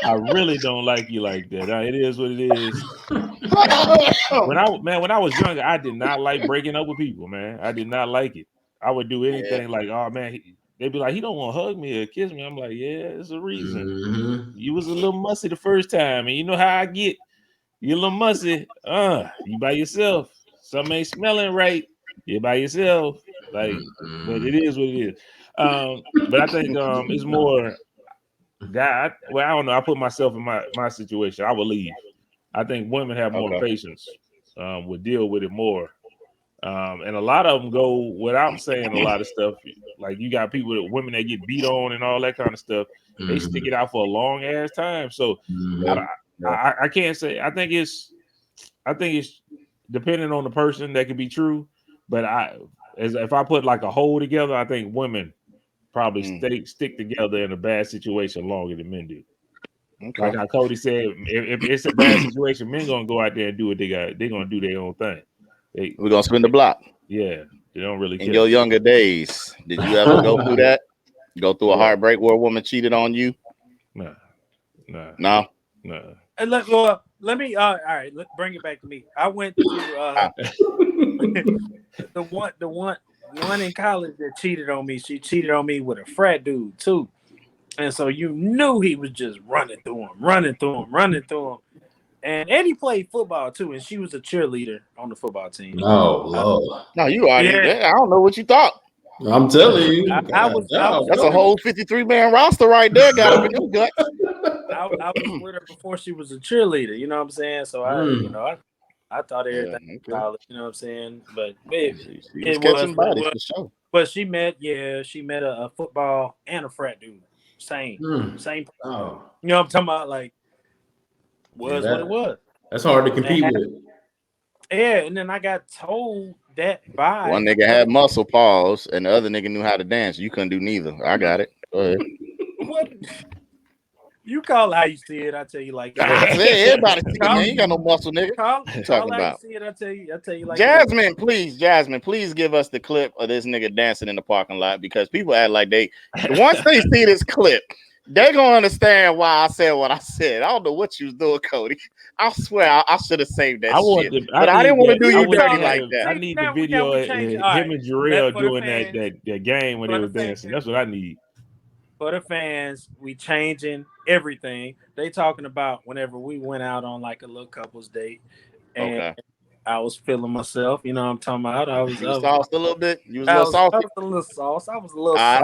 I really don't like you like that. It is what it is. When I was younger, I did not like breaking up with people, man. I did not like it. I would do anything like, oh man, they'd be like, he don't want to hug me or kiss me. I'm like, yeah, there's a reason. You was a little mussy the first time, and you know how I get. You're a little mussy. You by yourself. Something ain't smelling right. You're by yourself. Like, but it is what it is. But I think it's more God. Well, I don't know. I put myself in my situation. I would leave. I think women have more patience. Would deal with it more. And a lot of them go without saying a lot of stuff. Like you got women that get beat on and all that kind of stuff. They stick it out for a long ass time. So I can't say. I think it's depending on the person that can be true. But if I put like a whole together, I think women probably stick together in a bad situation longer than men do. Okay. Like how Cody said, if it's a bad situation, men gonna go out there and do what they got. They're gonna do their own thing. We're gonna spin the block. Yeah, they don't really care. In your younger days, did you ever go through that? Go through a heartbreak where a woman cheated on you? No. No. And let me all right, bring it back to me. I went to the one in college that cheated on me. She cheated on me with a frat dude too. And so you knew he was just running through him. And Eddie played football too, and she was a cheerleader on the football team. Oh, Lord. No, you already there. I don't know what you thought. I'm telling you. That's a whole 53-man roster right there. Got up in your guts. I was with her before she was a cheerleader. You know what I'm saying? So I thought everything was solid. You know what I'm saying? But it was bodies for sure. But she met a football and a frat dude. Same. Oh. You know what I'm talking about? Like, what it was. That's hard to compete with. Yeah, and then I got told that by one nigga had muscle paws and the other nigga knew how to dance. You couldn't do neither. I got it. Go ahead. What? You call it how you see it. I tell you like everybody see it, man. You got no muscle, nigga. Call talking about. You see it. I tell you like Jasmine, please give us the clip of this nigga dancing in the parking lot, because people act like once they see this clip, they're gonna understand why I said what I said. I don't know what you was doing, Cody. I swear I should have saved that shit. But I didn't want to do you dirty like that. I need the video of him and Jarrell doing that game when they was dancing. That's what I need. For the fans, we changing everything. They talking about whenever we went out on like a little couple's date, and I was feeling myself. You know what I'm talking about? I was sauced a little bit. You was a little salty. I was a little sauce. I'm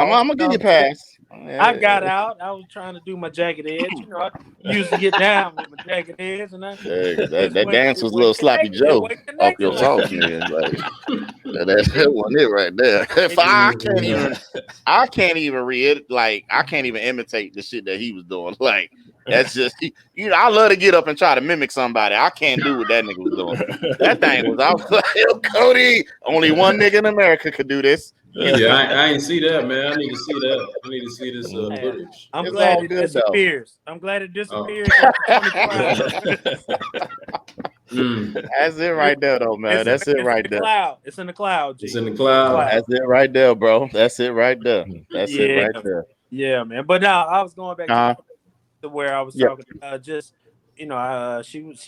gonna give you a pass. I got out. I was trying to do my jagged edge. You know, I used to get down with my jagged edge, and that dance was a little sloppy Joe off your sauce, man. Like that's one it right there. If I can't even read, like I can't even imitate the shit that he was doing. Like that's just I love to get up and try to mimic somebody. I can't do what that nigga was doing. That thing was, I was like, Cody, only one nigga in America could do this. Yeah, I ain't see that, man. I need to see that. I need to see this footage. I'm glad it disappears. I'm glad it disappears. That's it right there, though, man. That's it right there. It's in the cloud. It's in the cloud. That's it right there, bro. That's it right there. That's it right there. Yeah, man. But now I was going back to where I was talking. She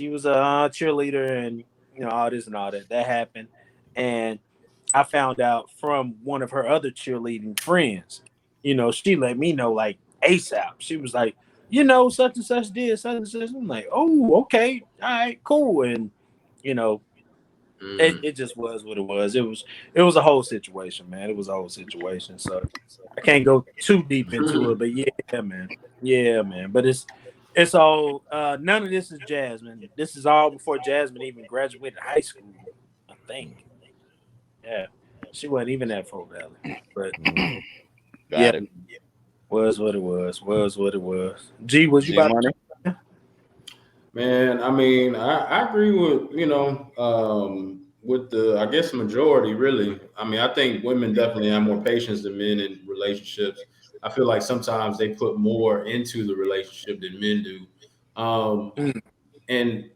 was a cheerleader, and all this and all that. That happened, and I found out from one of her other cheerleading friends. She let me know like ASAP. She was like, such and such did such and such. I'm like, oh, okay, all right, cool. And it just was what it was. It was a whole situation, man. It was a whole situation. So I can't go too deep into it, but yeah, man. But it's all none of this is Jasmine. This is all before Jasmine even graduated high school, I think. Yeah, she wasn't even at Fort Valley, but got it. Was what it was. Was what it was. G, was you about to? Man, I mean, I agree with with the I guess majority really. I mean, I think women definitely have more patience than men in relationships. I feel like sometimes they put more into the relationship than men do, and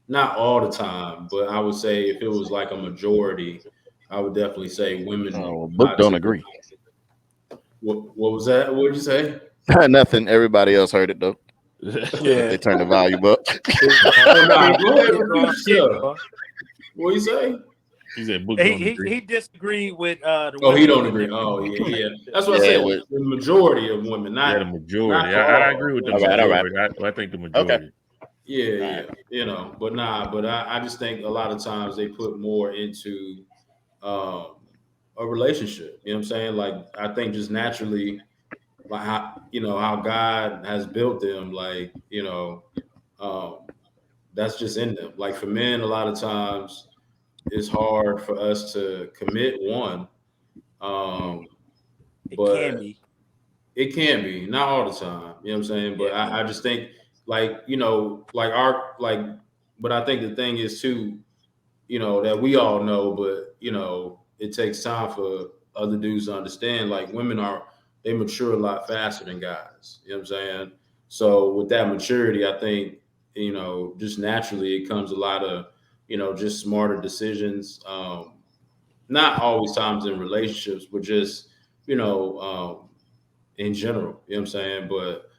not all the time, but I would say if it was like a majority, I would definitely say women. Book don't agree. What was that? What did you say? Nothing. Everybody else heard it though. Yeah, they turned the volume up. What you say? He said book don't agree. He disagreed with he don't agree. Oh yeah. That's what I said. The majority of women, not the majority. I agree with the majority. I think the majority. Okay. Yeah. But I just think a lot of times they put more into a relationship. You know what I'm saying? Like I think just naturally, like how God has built them, like that's just in them. Like for men, a lot of times it's hard for us to commit one. It can be not all the time. You know what I'm saying? But I just think but I think the thing is too, that we all know, but it takes time for other dudes to understand. Like women they mature a lot faster than guys. You know what I'm saying? So with that maturity, I think, just naturally it comes a lot of, just smarter decisions. Not always times in relationships, but just, in general, you know what I'm saying? But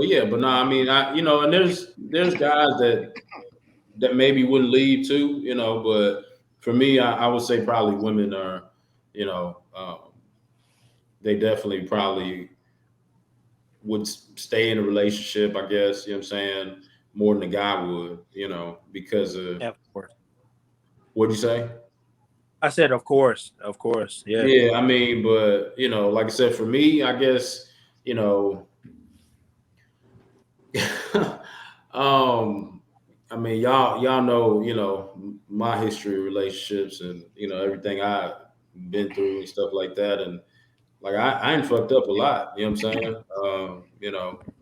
yeah, but no, I mean, and there's guys that maybe wouldn't leave too, but for me, I would say probably women are, you know, they definitely probably would stay in a relationship, I guess, you know what I'm saying, more than a guy would, because of course. what'd you say? I said, of course, yeah. Yeah, I mean, but like I said, for me, I guess, I mean, y'all know, my history of relationships and everything I've been through and stuff like that, and like I ain't fucked up a lot, you know what I'm saying?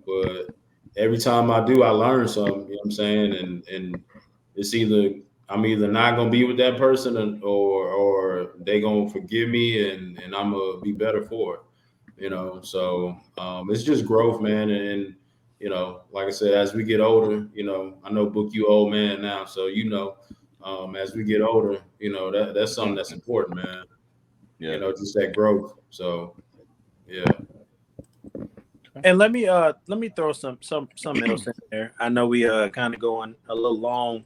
But every time I do, I learn something, you know what I'm saying? And it's I'm either not gonna be with that person or they gonna forgive me and I'm gonna be better for it. So it's just growth, man. And like I said, as we get older, I know Book, you old man now, so as we get older, that's something that's important, man. Yeah. Just that growth. So yeah. And let me throw something else in there. I know we kind of going a little long.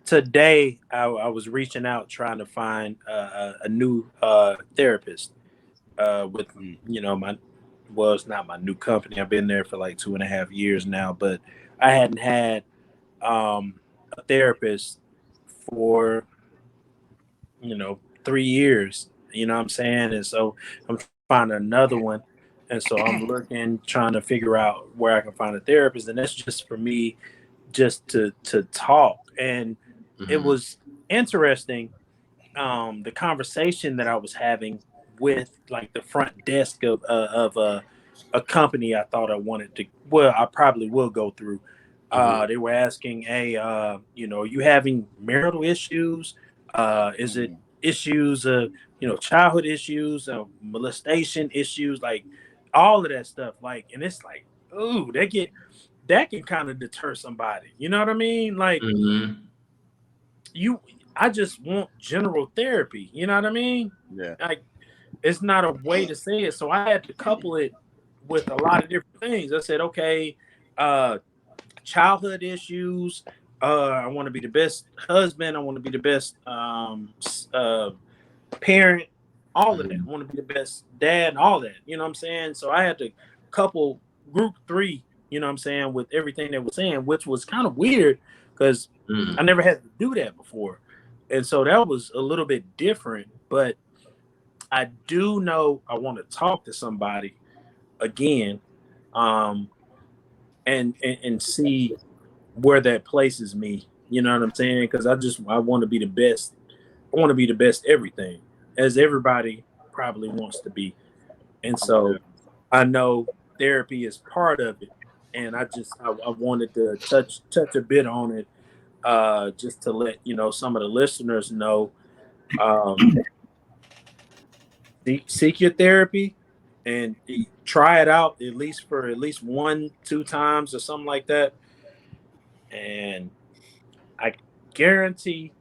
Today I was reaching out trying to find a new therapist with it's not my new company. I've been there for like 2.5 years now, but I hadn't had a therapist for 3 years. You know what I'm saying? And so I'm finding another one. And so I'm looking, trying to figure out where I can find a therapist. And that's just for me just to talk. And it was interesting, the conversation that I was having with like the front desk of a company I thought I wanted to, well, I probably will go through. They were asking, hey, you having marital issues? Is it issues of, childhood issues, molestation issues, like all of that stuff? Like, and it's like, ooh, that can kind of deter somebody. You know what I mean? Like, I just want general therapy. You know what I mean? Yeah. Like, it's not a way to say it. So I had to couple it with a lot of different things. I said, okay, childhood issues. I want to be the best husband. I want to be the best parent. All of that. I want to be the best dad. All that. You know what I'm saying? So I had to couple group 3. You know what I'm saying, with everything they were saying, which was kind of weird because I never had to do that before, and so that was a little bit different. But I do know I want to talk to somebody again, and see where that places me. You know what I'm saying? Because I want to be the best. I want to be the best everything, as everybody probably wants to be. And so I know therapy is part of it, and I wanted to touch a bit on it, just to let some of the listeners know. Seek your therapy and try it out at least 1-2 times or something like that. And I guarantee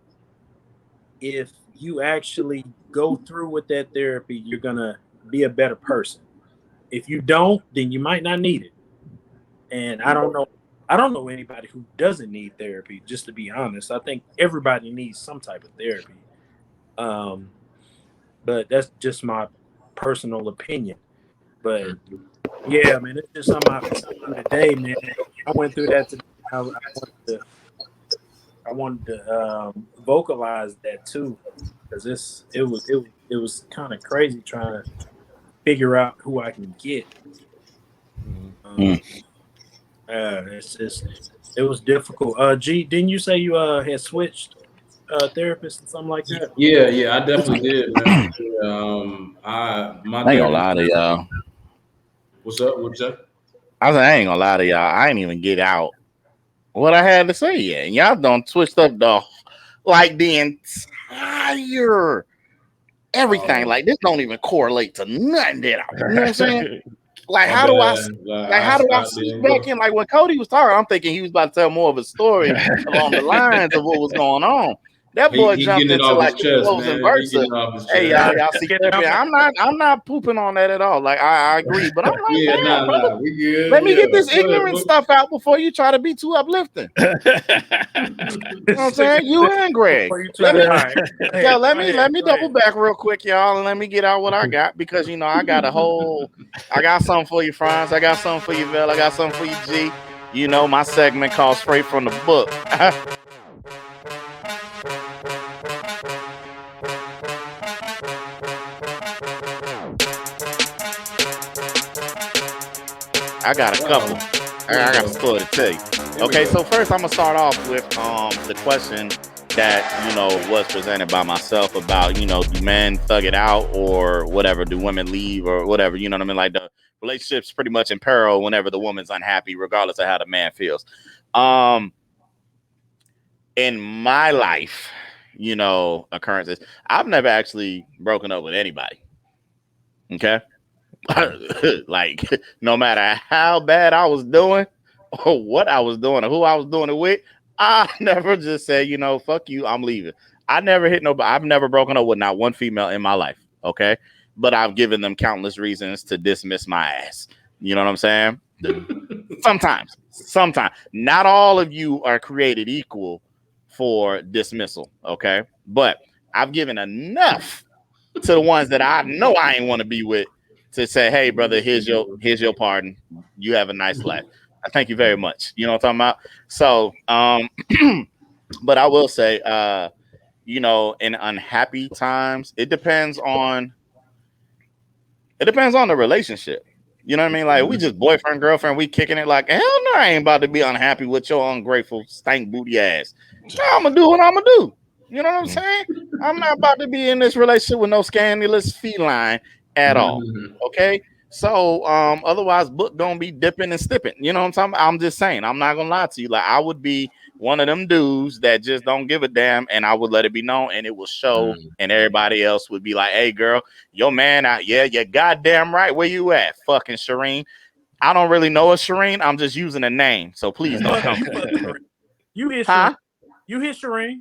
if you actually go through with that therapy, you're going to be a better person. If you don't, then you might not need it. And I don't know anybody who doesn't need therapy, just to be honest. I think everybody needs some type of therapy. But that's just my personal opinion. But yeah, man, it's just something I went through today, man. I went through that today. I wanted to vocalize that too, because it was kind of crazy trying to figure out who I can get. It was difficult. G, didn't you say you had switched therapists and something like that? Yeah, I definitely did, man. I ain't gonna lie to y'all. What's up? What's up? I ain't gonna lie to y'all. I ain't even get out what I had to say yet. And y'all don't twist up the entire everything. Like this don't even correlate to nothing that you know what I'm saying? Like how do I see back in? Like when Cody was talking, I'm thinking he was about to tell more of a story along the lines of what was going on. That boy jumped into like the closing verse. Hey y'all see Kevin. I'm not pooping on that at all. Like I agree, but I'm like, damn, brother, we good. Let me get this ignorant stuff out before you try to be too uplifting. You know what I'm saying? You and Greg. Let me double back real quick, y'all, and let me get out what I got because you know I got something for you, Franz. I got something for you, Vel. I got something for you, G. You know my segment called Straight from the Book. I got a couple. I got a story to tell you. Okay, so first I'm gonna start off with the question that you know was presented by myself about, you know, do men thug it out or whatever, do women leave or whatever, you know what I mean? Like the relationship's pretty much in peril whenever the woman's unhappy, regardless of how the man feels. In my life, you know, occurrences, I've never actually broken up with anybody. Okay. Like no matter how bad I was doing or what I was doing or who I was doing it with, I never just said, you know, fuck you, I'm leaving. I never hit nobody. I've never broken up with not one female in my life. Okay. But I've given them countless reasons to dismiss my ass. You know what I'm saying? Sometimes not all of you are created equal for dismissal. Okay. But I've given enough to the ones that I know I ain't want to be with to say, hey, brother, here's your pardon. You have a nice life. I thank you very much. You know what I'm talking about? So, but I will say, you know, in unhappy times, it depends on the relationship. You know what I mean? Like we just boyfriend, girlfriend, we kicking it like, hell no, I ain't about to be unhappy with your ungrateful stank booty ass. No, I'm gonna do what I'm gonna do. You know what I'm saying? I'm not about to be in this relationship with no scandalous feline at all. Okay. So otherwise book don't be dipping and stipping. You know what I'm talking about? I'm just saying, I'm not gonna lie to you. Like I would be one of them dudes that just don't give a damn, and I would let it be known, and it will show, and everybody else would be like, hey girl, your man out, yeah, you're goddamn right. Where you at? Fucking Shireen. I don't really know a Shireen, I'm just using a name, so please don't come. You hit Shireen. You hit Shireen.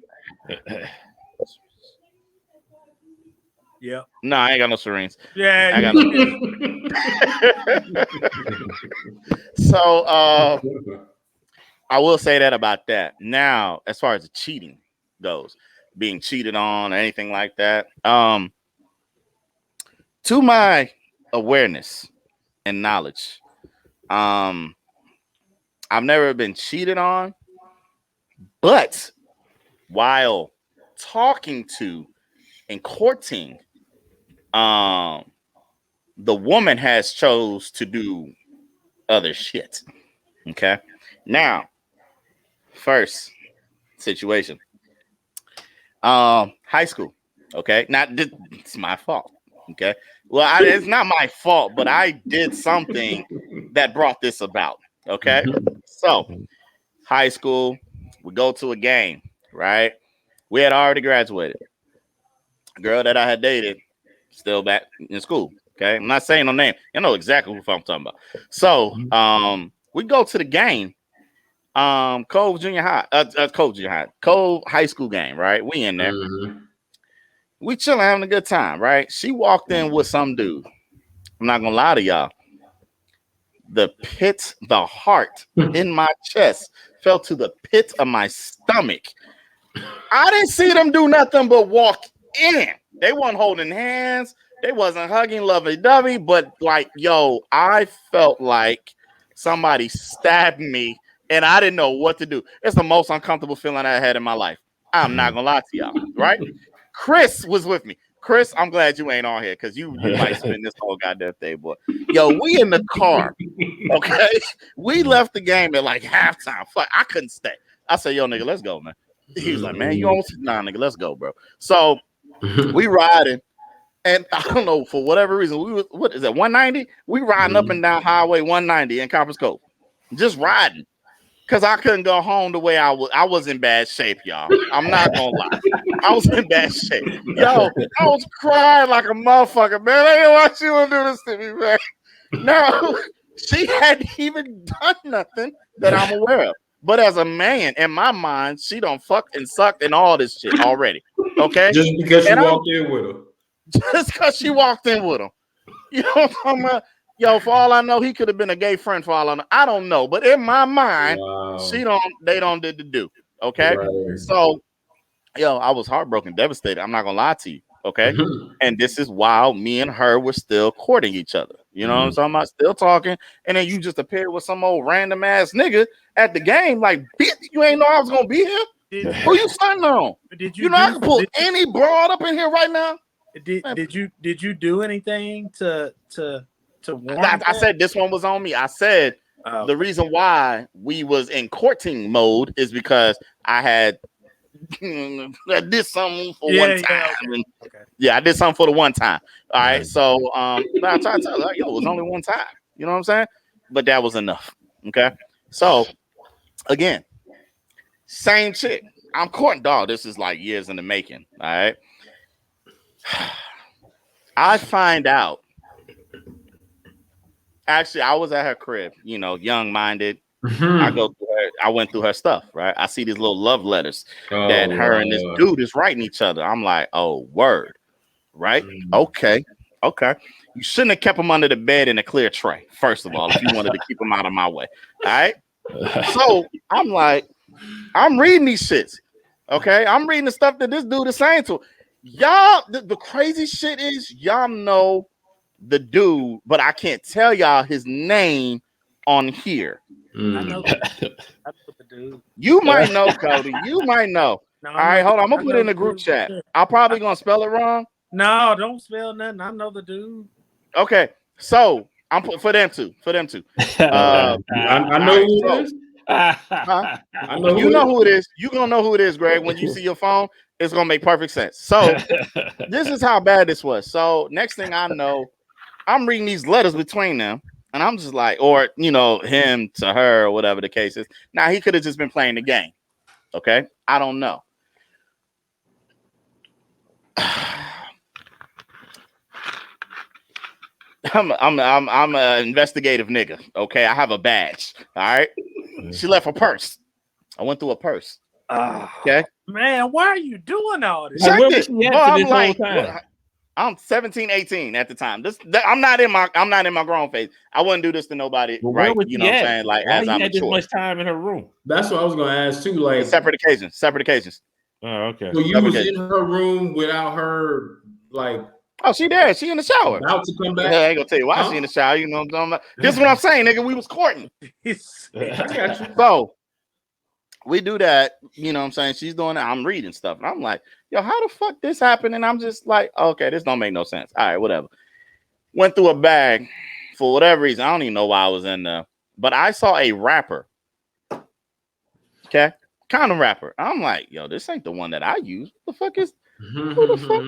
Yeah. No, I ain't got no Serenes. Yeah. I got no. So I will say that about that. Now, as far as the cheating goes, being cheated on or anything like that, to my awareness and knowledge, I've never been cheated on, but while talking to and courting, the woman has chose to do other shit. Okay. Now, first situation. High school. Okay. Not it's my fault. Okay. Well, it's not my fault, but I did something that brought this about. Okay. So, high school, we go to a game, right? We had already graduated. A girl that I had dated still back in school. Okay. I'm not saying no name. You know exactly who I'm talking about. So we go to the game. Cove High School game, right? We in there. We chilling, having a good time, right? She walked in with some dude. I'm not gonna lie to y'all. The heart in my chest fell to the pit of my stomach. I didn't see them do nothing but walk in. They weren't holding hands. They wasn't hugging lovey-dovey, but like, yo, I felt like somebody stabbed me and I didn't know what to do. It's the most uncomfortable feeling I had in my life. I'm not gonna lie to y'all, right? Chris was with me. Chris, I'm glad you ain't on here because you might spend this whole goddamn day, boy. Yo, we in the car, okay? We left the game at like halftime. Fuck, I couldn't stay. I said, yo, nigga, let's go, man. He was like, man, you almost nah, nigga, let's go, bro. So we riding, and I don't know, for whatever reason, we was, what is that, 190? We riding up and down Highway 190 in Copper's Cove. Just riding. because I couldn't go home the way I was. I was in bad shape, y'all. I'm not gonna lie. I was in bad shape. Yo, I was crying like a motherfucker, man. I didn't want you to do this to me, man. No, she hadn't even done nothing that I'm aware of. But as a man, in my mind, she don't fuck and suck and all this shit already. Okay? Just because she walked in with him. Just because she walked in with him. You know what I'm talking about? Yo, for all I know, he could have been a gay friend for all I know. I don't know. But in my mind, they don't did the do. Okay? Right. So, yo, I was heartbroken, devastated. I'm not gonna lie to you. Okay. And this is while me and her were still courting each other. You know what I'm talking about? Still talking. And then you just appeared with some old random ass nigga at the game. Like, bitch, you ain't know I was gonna be here. Who you signing on? You know I can pull any broad up in here right now. Did you do anything to warn I said this one was on me. I said the reason why we was in courting mode is because I had I did something for one time. Yeah, I did something for the one time. All right. So I tried to tell her, yo, it was only one time. You know what I'm saying? But that was enough. Okay. So again, same chick. I'm courting, dog. This is like years in the making. All right. I find out. Actually, I was at her crib, you know, young-minded. I went through her stuff, right? I see these little love letters that her and this dude is writing each other. I'm like, oh, word, right? Okay. You shouldn't have kept them under the bed in a clear tray, first of all, if you wanted to keep them out of my way. All right. So I'm like, I'm reading these shits. Okay. I'm reading the stuff that this dude is saying to y'all. The crazy shit is y'all know the dude, but I can't tell y'all his name on here. I know the dude. You might know, Cody. You might know. No, all right, hold on. I'm gonna put it in the group chat. I'm probably gonna spell it wrong. No, don't spell nothing. I know the dude. Okay, so I'm for them too. I know who it is. I know you know who it is. You're gonna know who it is, Greg. When you see your phone, it's gonna make perfect sense. So this is how bad this was. So next thing I know, I'm reading these letters between them. And I'm just like, or, you know, him to her or whatever the case is. Now, he could have just been playing the game. Okay. I don't know. I'm an investigative nigga. Okay. I have a badge. All right. She left a purse. I went through a purse. Okay. Man, why are you doing all this? Check this. I'm like, I'm 17, 18 at the time. I'm not in my grown phase. I wouldn't do this to nobody, right? You know what I'm saying? Like, why as I'm had this much time in her room. That's what I was gonna ask too. Like separate occasions. Oh, okay. So you was in her room without her, like. Oh, she there. She in the shower. About to come back. Yeah, I ain't gonna tell you why she in the shower. You know what I'm talking about? This is what I'm saying, nigga. We was courting. So we do that. You know what I'm saying? She's doing that. I'm reading stuff, and I'm like, yo, how the fuck this happened? And I'm just like, okay, this don't make no sense. All right, whatever. Went through a bag for whatever reason. I don't even know why I was in there, but I saw a rapper. Okay, kind of rapper. I'm like, yo, this ain't the one that I use. What the fuck is? Who the fuck?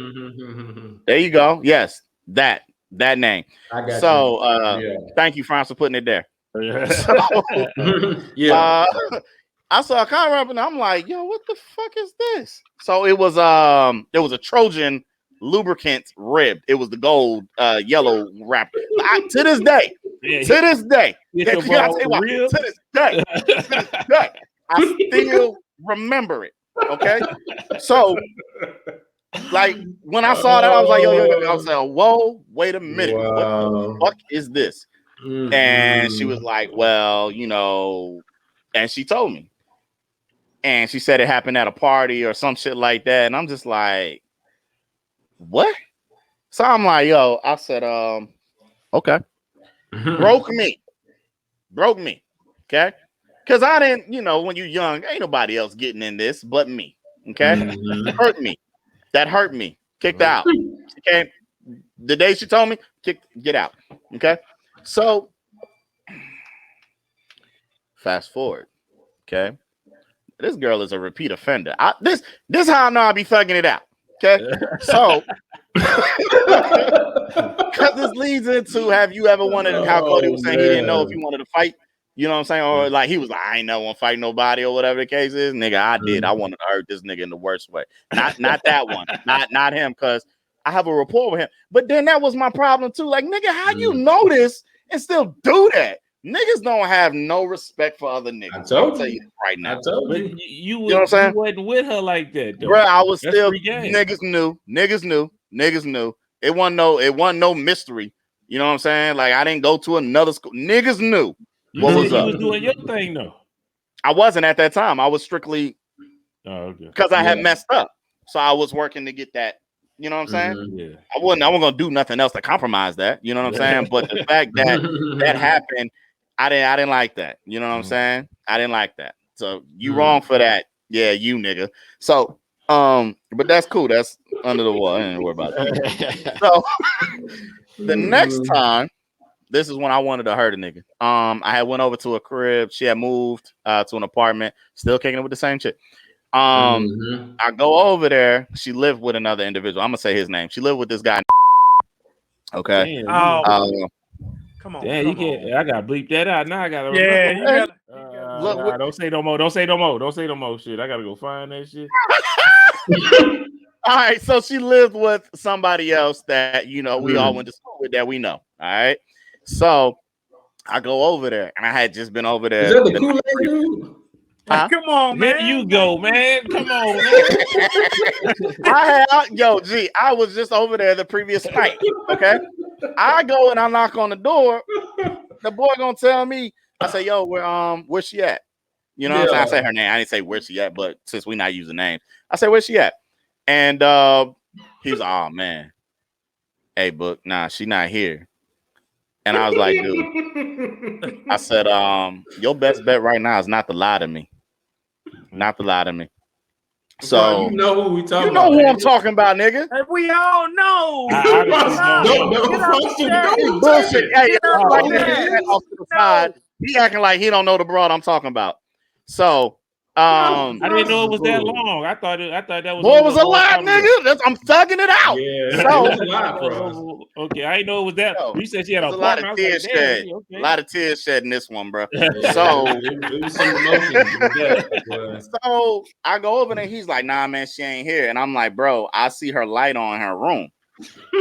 There you go. Yes, that name. I got you. Thank you, Franz, for putting it there. I saw a car rapper and I'm like, yo, what the fuck is this? So it was a Trojan lubricant ribbed. It was the gold yellow wrapper. To this day, I still remember it. Okay. So like when I saw that, I was like, yo, I was like, whoa, wait a minute. What the fuck is this? And she was like, well, you know, and she told me. And she said it happened at a party or some shit like that. And I'm just like, what? So I'm like, yo, I said, okay. Broke me. Okay. Because I didn't, you know, when you're young, ain't nobody else getting in this but me. Okay. Hurt me. That hurt me. Kicked out. Okay. The day she told me, get out. Okay. So fast forward. Okay. This girl is a repeat offender. This how I know I be thugging it out. Okay. So because this leads into, have you ever wanted, how Cody was saying he didn't know if you wanted to fight You know what I'm saying? Or like he was like, I ain't never want to fight nobody or whatever the case is. Nigga, I did. I wanted to hurt this nigga in the worst way. Not that one. Not him, because I have a rapport with him. But then that was my problem too. Like, nigga, how you know this and still do that? Niggas don't have no respect for other niggas. I'll tell you right now. I told you. You know what I'm saying? You wasn't with her like that, though. Bro, I was still niggas knew. It wasn't no mystery. You know what I'm saying? Like, I didn't go to another school. Niggas knew what was up. You was doing your thing though. I wasn't at that time. I was strictly because I had messed up. So I was working to get that. You know what I'm saying? Yeah. I wasn't gonna do nothing else to compromise that. You know what I'm saying? But the fact that that happened, I didn't like that. You know what I'm saying? I didn't like that. So you wrong for that. Yeah, you nigga. So but that's cool. That's under the wall. I ain't worry about that. So the next time, this is when I wanted to hurt a nigga. I had went over to a crib. She had moved to an apartment, still kicking it with the same chick. I go over there. She lived with another individual. I'm gonna say his name. She lived with this guy. Okay. Damn, come on. Damn, you can't. I gotta bleep that out. Now I gotta. Yeah, you gotta. Nah, don't say no more. Don't say no more. Shit, I gotta go find that shit. All right, so she lived with somebody else that we all went to school with that we know. All right, so I go over there, and I had just been over there. Is that the Kool-Aid dude? Huh? Come on, man. Here you go, man. Come on, man. I was just over there the previous night. Okay, I go and I knock on the door. The boy gonna tell me. I say, yo, where's she at? You know what I'm saying? I say her name. I didn't say where she at, but since we not using names, I say, where's she at? And he was, oh man, hey, Book, nah, she not here. And I was like, dude, I said, your best bet right now is not to lie to me. Not to lie to me. So you know who we talking you know about, who nigga. I'm talking about, nigga. Hey, we all know. Bullshit. Hey, off to the side. He acting like he don't know the broad I'm talking about. So I didn't know it was that long. I thought that was. Boy, it was a lot, nigga. I'm thugging it out. Yeah, so, it was a lot for us. Okay, I didn't know it was that. You said she had a lot of tears shed. Okay. A lot of tears shed in this one, bro. Yeah, so it was some emotions. So I go over there. He's like, nah, man, she ain't here. And I'm like, bro, I see her light on in her room.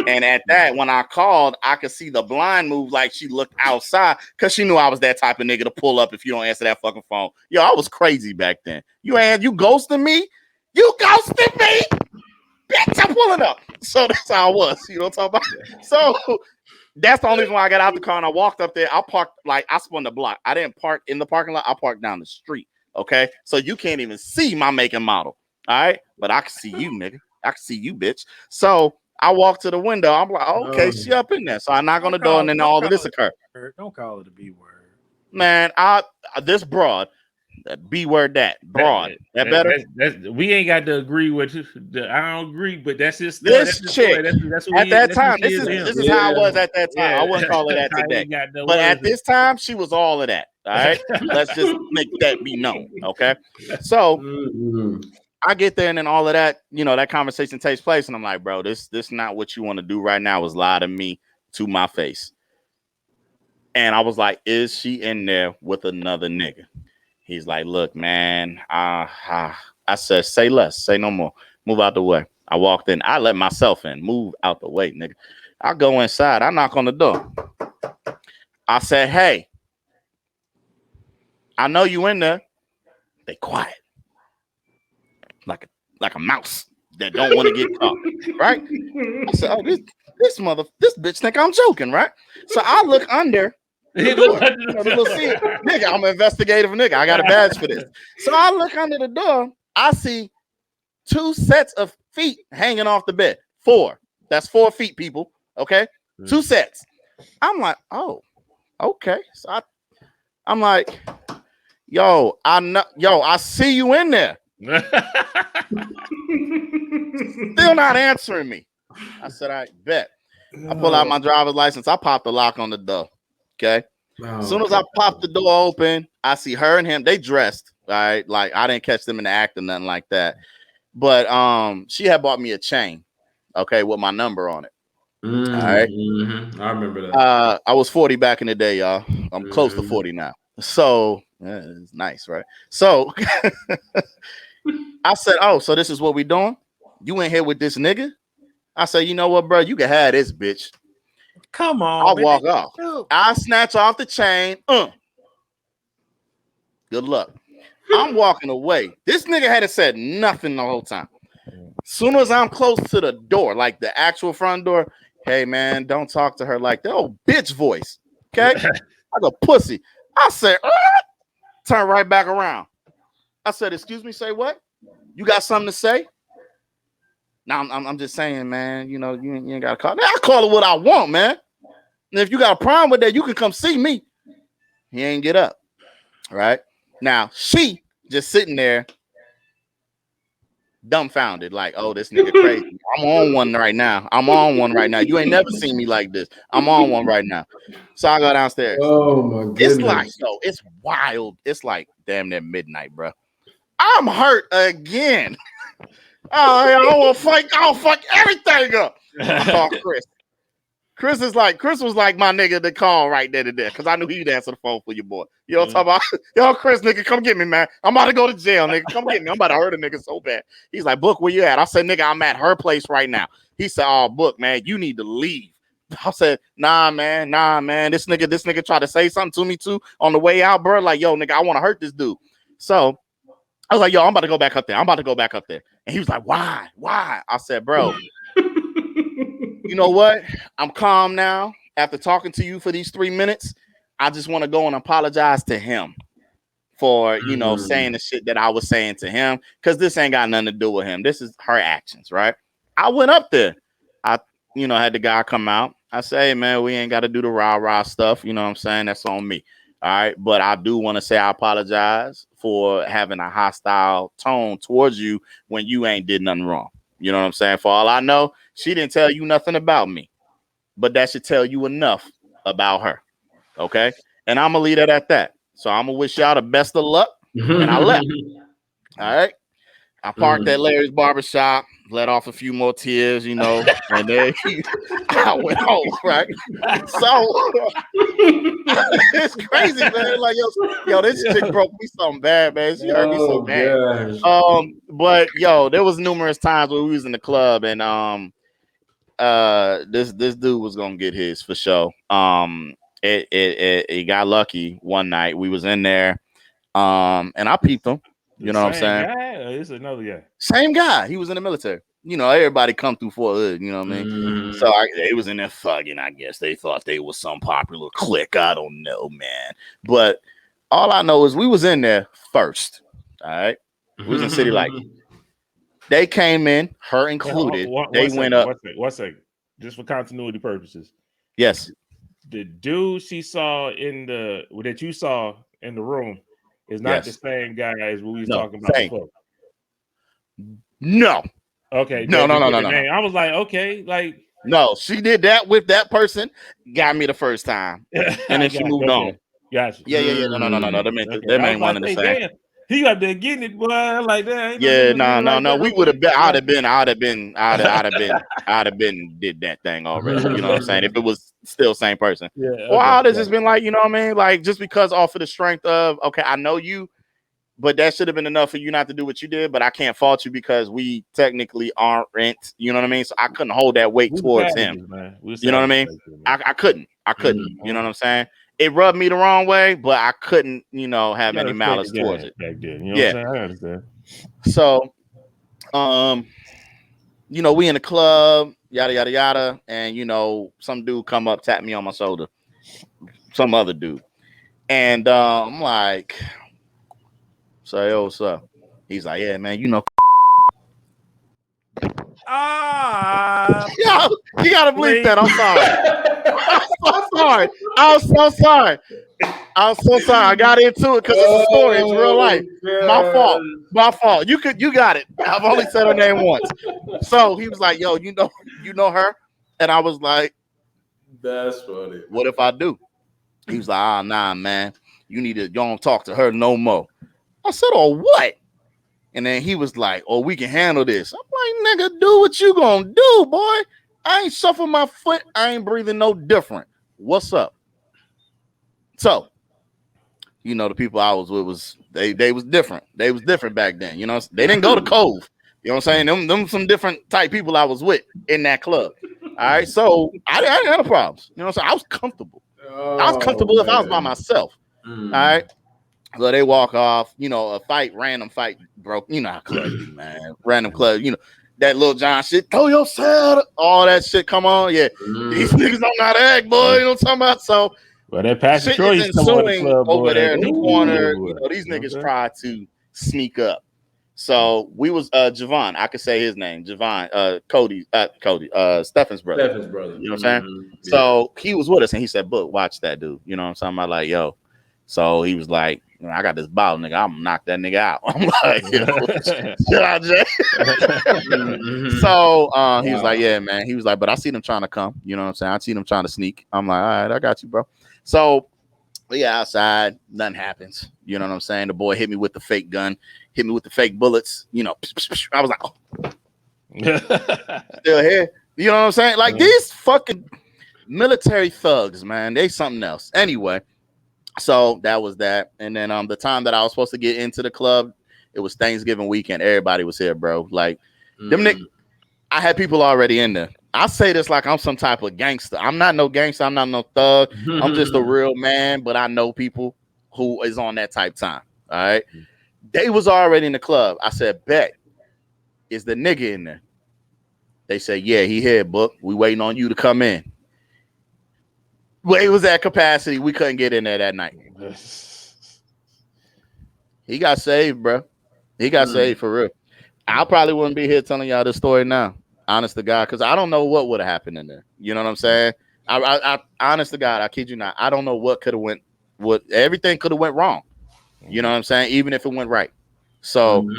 And at that, when I called, I could see the blind move like she looked outside because she knew I was that type of nigga to pull up if you don't answer that fucking phone. Yo, I was crazy back then. You ghosting me? You ghosted me? Bitch, I'm pulling up. So that's how I was. You know what I'm talking about? So that's the only reason why I got out the car and I walked up there. I parked, I spun the block. I didn't park in the parking lot. I parked down the street. Okay. So you can't even see my make and model. All right. But I can see you, nigga. I can see you, bitch. So I walked to the window. I'm like, okay, she up in there. So I knock on the door and then all of this occurred. Don't call it a B word. Man, this broad, that B word, that broad. That better? We ain't got to agree with I don't agree, but that's just this chick. At that time, this is how I was at that time. I wouldn't call her that today. But at this time, she was all of that. All right. Let's just make that be known. Okay. So I get there and then all of that, that conversation takes place. And I'm like, bro, this not what you want to do right now is lie to me to my face. And I was like, is she in there with another nigga? He's like, look, man, I said, say less, say no more. Move out the way. I walked in. I let myself in. Move out the way, nigga. I go inside. I knock on the door. I said, hey, I know you in there. They quiet. Like a mouse that don't want to get caught, right? I said, oh, this bitch think I'm joking, right? So I look under the door. Nigga, I'm an investigative nigga. I got a badge for this. So I look under the door. I see 2 sets of feet hanging off the bed. 4. That's 4 feet, people. Okay, 2 sets. I'm like, oh, okay. So I'm like, I see you in there. Still not answering me. I said, I bet. I pull out my driver's license. I pop the lock on the door. Okay. As soon as I pop the door open, I see her and him. They dressed. All right. Like I didn't catch them in the act or nothing like that. But she had bought me a chain. Okay, with my number on it. All right. I remember that. I was 40 back in the day, y'all. I'm close to 40 now. So it's nice, right? So I said, oh, so this is what we doing? You in here with this nigga? I said, you know what, bro? You can have this bitch. Come on, I'll man. walk off. I'll snatch off the chain. Good luck. I'm walking away. This nigga hadn't said nothing the whole time. Soon as I'm close to the door, like the actual front door, hey man, don't talk to her like that. Oh, bitch voice. Okay? Like a pussy. I said, turn right back around. I said, excuse me, say what? You got something to say? Now I'm just saying, man, you know, you ain't gotta call. Now, I call it what I want, man. And if you got a problem with that, you can come see me. He ain't get up. Right? Now she just sitting there dumbfounded, like, oh, this nigga crazy. I'm on one right now. You ain't never seen me like this. I'm on one right now. So I go downstairs. Oh my goodness. It's like, yo, it's wild. It's like damn near midnight, bro. I'm hurt again. I want to fight. I'll fuck everything up. I call Chris. Chris was like my nigga to call right there to there because I knew he'd answer the phone for your boy. You know what I'm talking about? Yo, Chris, nigga, come get me, man. I'm about to go to jail, nigga. Come get me. I'm about to hurt a nigga so bad. He's like, Book, where you at? I said, nigga, I'm at her place right now. He said, oh, Book, man, you need to leave. I said, nah, man. This nigga tried to say something to me too on the way out, bro. Like, yo, nigga, I want to hurt this dude. So I was like, yo, I'm about to go back up there. And he was like, why? I said, bro, you know what? I'm calm now. After talking to you for these 3 minutes, I just want to go and apologize to him for, you know, saying the shit that I was saying to him. Because this ain't got nothing to do with him. This is her actions, right? I went up there. I, you know, had the guy come out. I say, hey, man, we ain't got to do the rah-rah stuff. You know what I'm saying? That's on me. All right. But I do want to say I apologize for having a hostile tone towards you when you ain't did nothing wrong. You know what I'm saying? For all I know, she didn't tell you nothing about me, but that should tell you enough about her. Okay. And I'm going to leave it at that. So I'm going to wish y'all the best of luck. And I left. All right. I parked at Larry's barbershop, let off a few more tears, you know, and then I went home, right? So it's crazy, man. Like, yo, this chick broke me something bad, man. She hurt me so bad. Gosh. But yo, there was numerous times when we was in the club and this dude was gonna get his for sure. He got lucky one night. We was in there, and I peeped him. You know what I'm saying? Guy, or it's another guy. Same guy. He was in the military. You know, everybody come through Fort Hood. You know what I mean? So they was in there thugging. I guess they thought they was some popular clique. I don't know, man. But all I know is we was in there first. All right, we was in City Light. They came in, her included. They went up. One second, just for continuity purposes. Yes. The dude she saw that you saw in the room is not the same guy as what we was talking about before. No. Okay. No. I was like, okay, like no, she did that with that person, got me the first time, and then she moved on. Gotcha. Yeah. No. They ain't one and the same. Damn, he got there getting it, boy. Like that. Yeah, no. We would have been. I'd have been did that thing already. You know what I'm saying? If it was still same person. Yeah. Okay, or I'd have just been like, you know what I mean? Like just because off of the strength of okay, I know you, but that should have been enough for you not to do what you did. But I can't fault you because we technically aren't. You know what I mean? So I couldn't hold that weight towards him. You know what I mean? I couldn't. You know what I'm saying? It rubbed me the wrong way, but I couldn't, you know, have any malice towards it. Back then. You know what I'm saying? I understand. So, you know, we in the club, yada yada yada, and you know, some dude come up, tap me on my shoulder, some other dude, and I'm like, so yo, what's up? He's like, yeah, man, you know. Yo, you gotta believe that. I'm sorry. I'm so sorry. I got into it because it's a story. It's real life. My fault. You got it. I've only said her name once. So he was like, yo, you know her? And I was like, that's funny. What if I do? He was like, nah, man. You don't talk to her no more. I said, oh, what? And then he was like, oh, we can handle this. I'm like, nigga, do what you gonna do, boy. I ain't shuffling my foot. I ain't breathing no different. What's up? So, you know, the people I was with was they was different. They was different back then. You know, they didn't go to Cove. You know what I'm saying? Them some different type people I was with in that club. All right, so I didn't have no problems. You know what I'm saying? I was comfortable. I was comfortable if I was by myself. All right. So they walk off, you know, random fight broke. You know how clubs be, man. Random club, you know, that Lil John shit, throw your set, all that shit, come on. Yeah. These niggas don't know how to act, boy. You know what I'm talking about? So well, that Pastor shit Troy is used to come on the ensuing club, over boy, there in the corner. You know, these you know niggas try to sneak up. So we was Javon, I could say his name, Javon, Cody, Stephen's brother. Stephen's brother. You know what I'm saying? So he was with us and he said, "Book, watch that dude." You know what I'm saying? I'm like, yo. So he was like, I got this bottle, nigga. I'm gonna knock that nigga out. I'm like, should I, Jay? So he was like, yeah, man. He was like, but I see them trying to come. You know what I'm saying? I see them trying to sneak. I'm like, all right, I got you, bro. So we outside, nothing happens. You know what I'm saying? The boy hit me with the fake gun, hit me with the fake bullets. You know, I was like, oh. Still here. You know what I'm saying? Like these fucking military thugs, man. They something else. Anyway, so that was that. And then the time that I was supposed to get into the club, it was Thanksgiving weekend. Everybody was here, bro. Like them niggas, I had people already in there. I say this like I'm some type of gangster. I'm not no gangster. I'm not no thug. I'm just a real man, but I know people who is on that type time. All right. They was already in the club. I said, bet. Is the nigga in there? They said, yeah, he here, Book. We waiting on you to come in. Well, it was at capacity. We couldn't get in there that night. He got saved, bro. He got saved for real. I probably wouldn't be here telling y'all this story now. Honest to God, because I don't know what would have happened in there. You know what I'm saying? I honest to God, I kid you not. I don't know what could have went. What everything could have went wrong. You know what I'm saying? Even if it went right. So,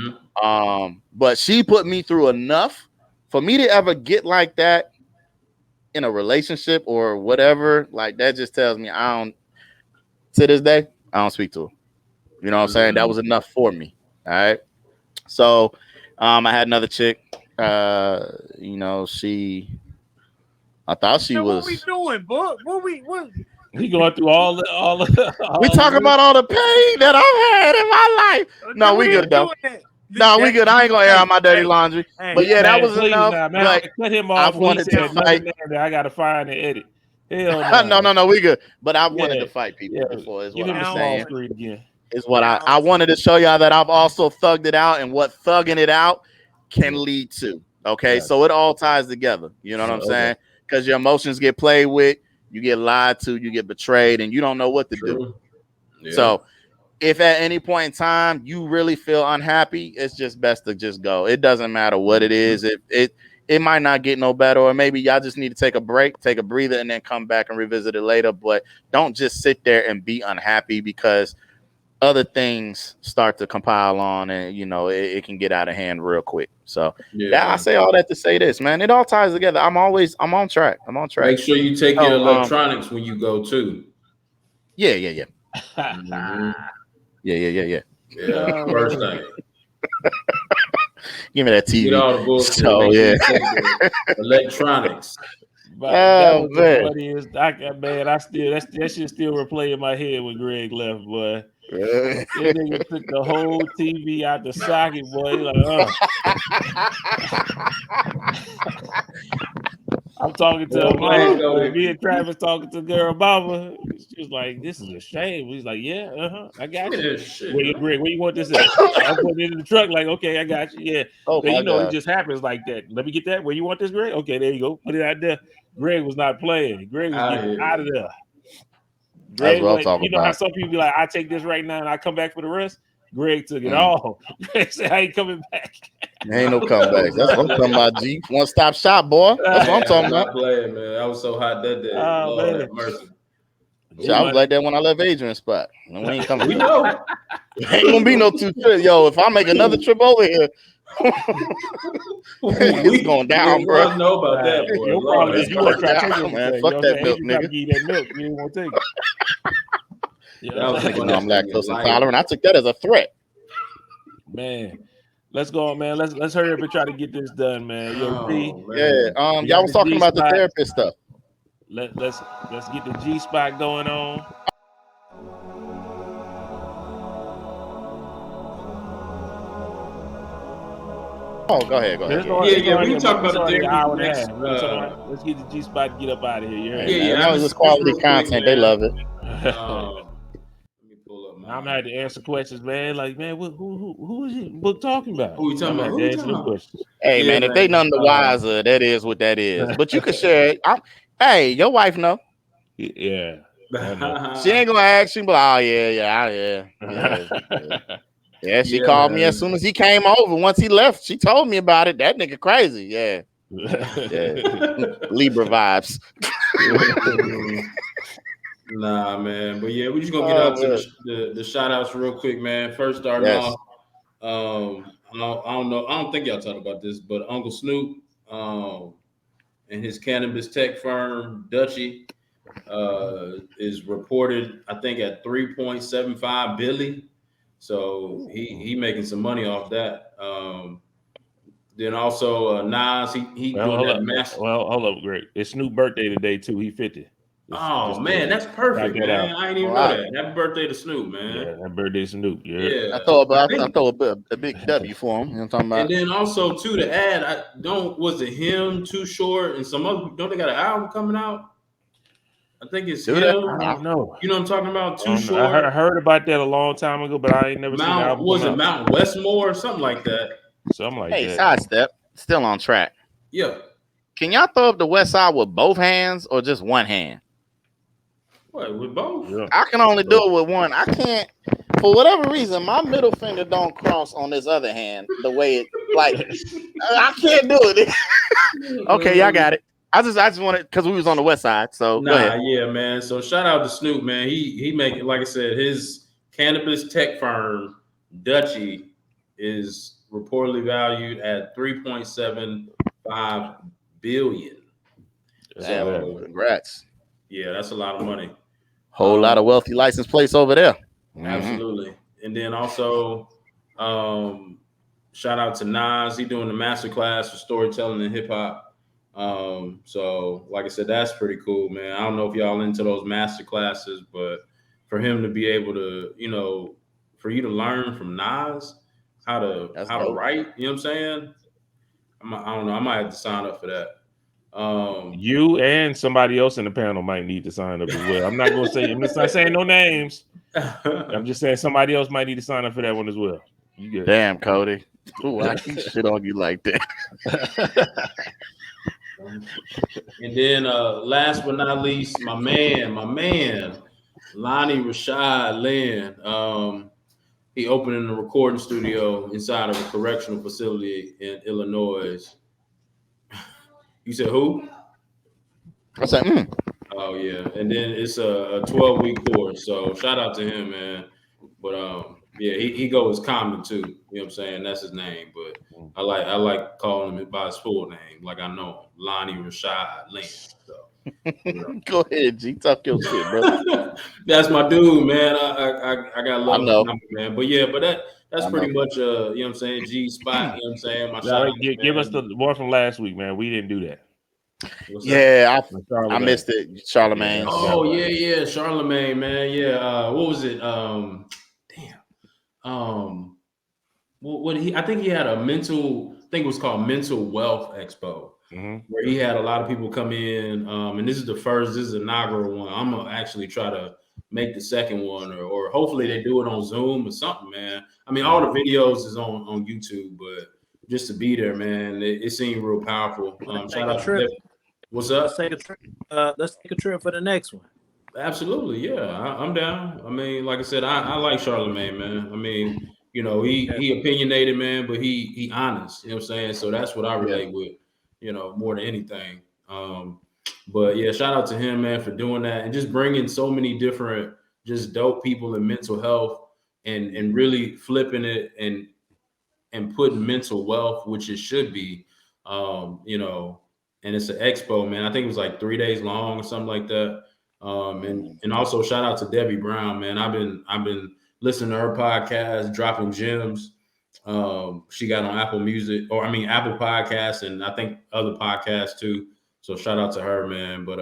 but she put me through enough for me to ever get like that in a relationship or whatever. Like that just tells me I don't. To this day, I don't speak to her. You know what I'm saying? That was enough for me. All right. So, I had another chick. You know, I thought she was. What we doing, boy? What? We going through all we talk about all the pain that I've had in my life. No, we good though. No, we good. I ain't gonna air out my dirty laundry. But yeah, that was enough. Now, man, like, cut him off. I wanted to fight. I gotta find and edit. Hell no, we good. But I wanted to fight people before, is what I'm saying. Again. Is what I wanted to show y'all that I've also thugged it out and what thugging it out can lead to. Okay, so it all ties together. You know what I'm saying? Because your emotions get played with, you get lied to, you get betrayed, and you don't know what to do. Yeah. So if at any point in time you really feel unhappy, it's just best to just go. It doesn't matter what it is. It might not get no better, or maybe y'all just need to take a break, take a breather, and then come back and revisit it later. But don't just sit there and be unhappy because other things start to compile on, and you know it can get out of hand real quick. So I say all that to say this, man. It all ties together. I'm on track. Make sure you take your electronics when you go too. Yeah. Yeah. First thing. Give me that TV. Get all the bullshit. So Electronics. But that was the funniest. Man, I still that shit still replay in my head when Greg left, boy. That nigga took the whole TV out the socket, boy. Like, I'm talking to me and Travis talking to girl mama. She was like, "This is a shame." He's like, "Yeah, I got you." Greg, where you want this at? I put it in the truck. Like, okay, I got you. Yeah. Oh, you know, it just happens like that. Let me get that. Where you want this, Greg? Okay, there you go. Put it out there. Greg was not playing. Greg was getting out of there. Greg, that's what I'm talking you know about. how some people be like, I take this right now and I come back for the rest. Greg took it all. Greg said, I ain't coming back. There ain't no comebacks. That's what I'm talking about, G. One stop shop, boy. That's what I'm talking about. Playing, man. I was so hot that day. Lord have mercy. I was like that when I left Adrian's spot. We ain't coming. We know. Ain't gonna be no 2 trips. Yo, if I make another trip over here, it's going down, bro. I know about that, boy. Your problem is you want to try to take it, man. Fuck that milk, nigga. Give you that milk. You didn't want to take it. I'm lactose intolerant. I took that as a threat. Man, let's go on, man. Let's hurry up and try to get this done, man. Yo, y'all was talking about the therapist stuff. Let's get the G spot going on. Oh, go ahead. Yeah. We talk about the already thing. an hour and a half. Let's get the G spot and get up out of here. You heard Hey, me? as long as it's quality content, they love it. Let me pull up. I'm gonna have to answer questions, man. Like, man, who is it book talking about? Who you talking about? I'm gonna have to answer them questions. Hey, man, if they none the wiser, that is what that is. But you can share it. Hey, your wife know. Yeah. She ain't gonna ask you, but oh yeah. Yeah, she called me as soon as he came over. Once he left, she told me about it. That nigga crazy. Yeah. Libra vibes. Nah, man. But yeah, we're just gonna get out to the shout outs real quick, man. First starting off, I don't know. I don't think y'all talked about this, but Uncle Snoop and his cannabis tech firm, Dutchy, is reported, I think, at $3.75 billion. So he making some money off that. Then also Nas, he doing that massive. Well, hold up, Greg. It's Snoop's birthday today too. He 50. Man, that's perfect, man. I didn't even know that. Happy birthday to Snoop, man. Yeah, happy birthday to Snoop. Yeah. I throw a big W for him. You know what I'm talking about? And then also too to add, was it him, Too Short, and some other? Don't they got an album coming out? I think it's him. I don't know. You know what I'm talking about? Too Short. I heard about that a long time ago, but I ain't never seen the album. Was it Mount Westmore or something like that? Something like that. Hey, sidestep. Still on track. Yeah. Can y'all throw up the West Side with both hands or just one hand? What, with both? Yeah. I can only do it with one. I can't, for whatever reason, my middle finger don't cross on this other hand the way it, like, I can't do it. Okay, y'all got it. I just wanted, because we was on the West Side, so go ahead. Yeah, man. So shout out to Snoop, man. He making, like I said, his cannabis tech firm, Dutchy, is reportedly valued at $3.75 billion. So, congrats. Yeah, that's a lot of money. Whole lot of wealthy license plates over there. Absolutely. And then also, shout out to Nas. He doing the masterclass for storytelling and hip hop. So like I said, that's pretty cool, man. I don't know if y'all into those master classes, but for him to be able to, for you to learn from Nas how to write, you know what I'm saying? I don't know. I might have to sign up for that. You and somebody else in the panel might need to sign up as well. I'm not saying no names. I'm just saying somebody else might need to sign up for that one as well. You get Damn, Cody. Ooh, I keep shit on you like that. And then last but not least, my man, Lonnie Rashad Lynn. He opened a recording studio inside of a correctional facility in Illinois. You said who? I said, Oh yeah, and then it's a 12-week course. So shout out to him, man. But yeah, he goes Common too. You know what I'm saying? That's his name. But I like calling him by his full name, like I know him, Lonnie Rashad Lynn. So go ahead, G. Talk your shit, bro. That's my dude, man. I got love for him, man. But yeah, but that's pretty much you know what I'm saying, G spot. You know what I'm saying? My shout out, give us the one from last week, man. We didn't do that. I missed it. Charlemagne. Oh yeah, Charlemagne, man. Yeah. What was it? I think he had I think it was called Mental Wealth Expo, where he had a lot of people come in. And this is the inaugural one. I'm gonna actually try to make the second one, or hopefully they do it on Zoom or something, man. I mean, all the videos is on YouTube, but just to be there, man, it seemed real powerful. Shout out to what's up? Let's take a trip for the next one. Absolutely, yeah, I'm down. I mean, like I said, I like Charlemagne, man. I mean, he opinionated, man, but he honest. You know what I'm saying? So that's what I relate with, more than anything. But yeah, shout out to him, man, for doing that and just bringing so many different, just dope people in mental health and really flipping it and putting mental wealth, which it should be, and it's an expo, man. I think it was like 3 days long or something like that. And also shout out to Debbie Brown, man. I've been listening to her podcast, Dropping Gems. She got on Apple Podcasts, and I think other podcasts too. So shout out to her, man. But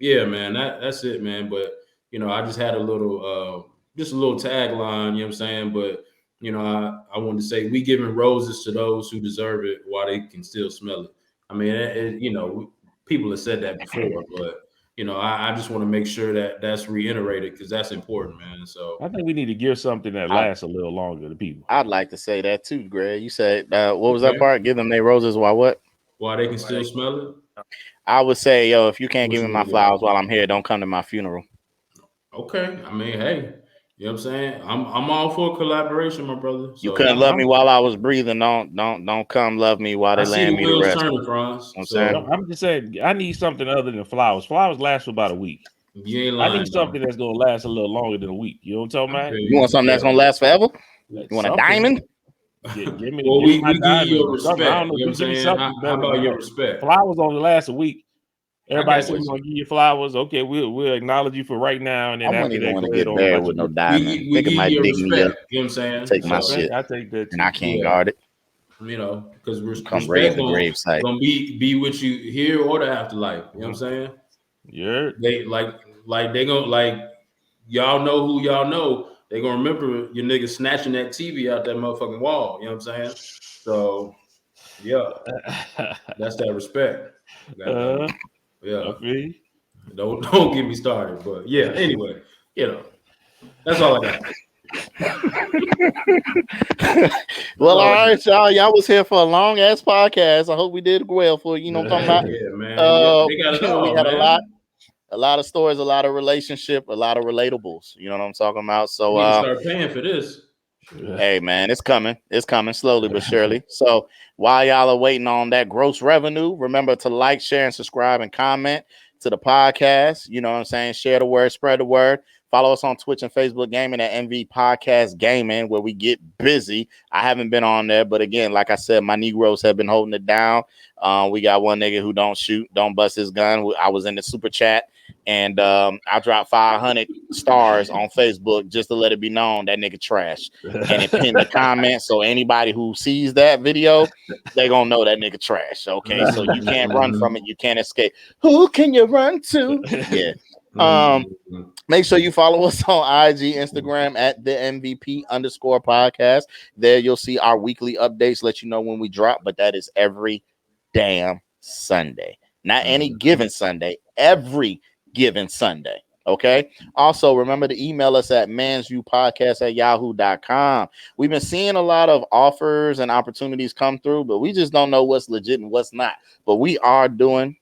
yeah, man, that's it, man. But I just had a little tagline, you know what I'm saying? But you know, I wanted to say we giving roses to those who deserve it while they can still smell it. I mean, you know, people have said that before, but you know, I just want to make sure that that's reiterated because that's important, man. So I think we need to give something that lasts a little longer to people. I'd like to say that too, Greg. You said what was that part? Give them their roses while what? While they can still smell it. I would say, yo, if you can't give me my flowers while I'm here, don't come to my funeral. Okay. I mean, hey, you know what I'm saying? I'm all for collaboration, my brother. So, you couldn't love me while I was breathing. Don't come love me while they laying me to rest. Turning, Franz. I'm just saying, I need something other than flowers. Flowers last for about a week. You ain't lying, I need something that's gonna last a little longer than a week. You know what I'm talking about? You want something that's gonna last forever? You want a diamond? Give me, well, give we give you your respect. I don't know. You know what I'm saying? How about your respect? Flowers only last a week. Everybody says we're gonna give you flowers. Okay, we'll acknowledge you for right now, and then after that, want to get buried with no diamond. We give you respect. You know what I'm saying? Take my shit. I take that, and I can't guard it. You know, because respect gonna be with you here or the afterlife. You know what I'm saying? Yeah. They they gonna y'all know who y'all know. They gonna remember your nigga snatching that TV out that motherfucking wall. You know what I'm saying? So yeah, that's that respect. Yeah. Don't get me started. But yeah, anyway, you know, that's all I got. Well, all right, y'all. Y'all was here for a long ass podcast. I hope we did well for you. You know what I'm talking about? Yeah, man. They got it all, we had man. a lot of stories, a lot of relationship, a lot of relatables. You know what I'm talking about? So we need to start paying for this. Hey man, it's coming. It's coming slowly but surely. So while y'all are waiting on that gross revenue, remember to like, share, and subscribe and comment to the podcast. You know what I'm saying? Share the word, spread the word. Follow us on Twitch and Facebook Gaming at MV Podcast Gaming, where we get busy. I haven't been on there, but again, like I said, my Negroes have been holding it down. We got one nigga who don't shoot, don't bust his gun. I was in the super chat, and I dropped 500 stars on Facebook just to let it be known that nigga trash. And it pinned the comment, so anybody who sees that video, they gonna know that nigga trash. Okay, so you can't run from it. You can't escape. Who can you run to? Yeah. Make sure you follow us on IG, Instagram at the MVP_podcast. There you'll see our weekly updates, let you know when we drop, but that is every damn Sunday. Not any given Sunday, every given Sunday. Okay. Also, remember to email us at mansviewpodcast@yahoo.com. We've been seeing a lot of offers and opportunities come through, but we just don't know what's legit and what's not. But we are doing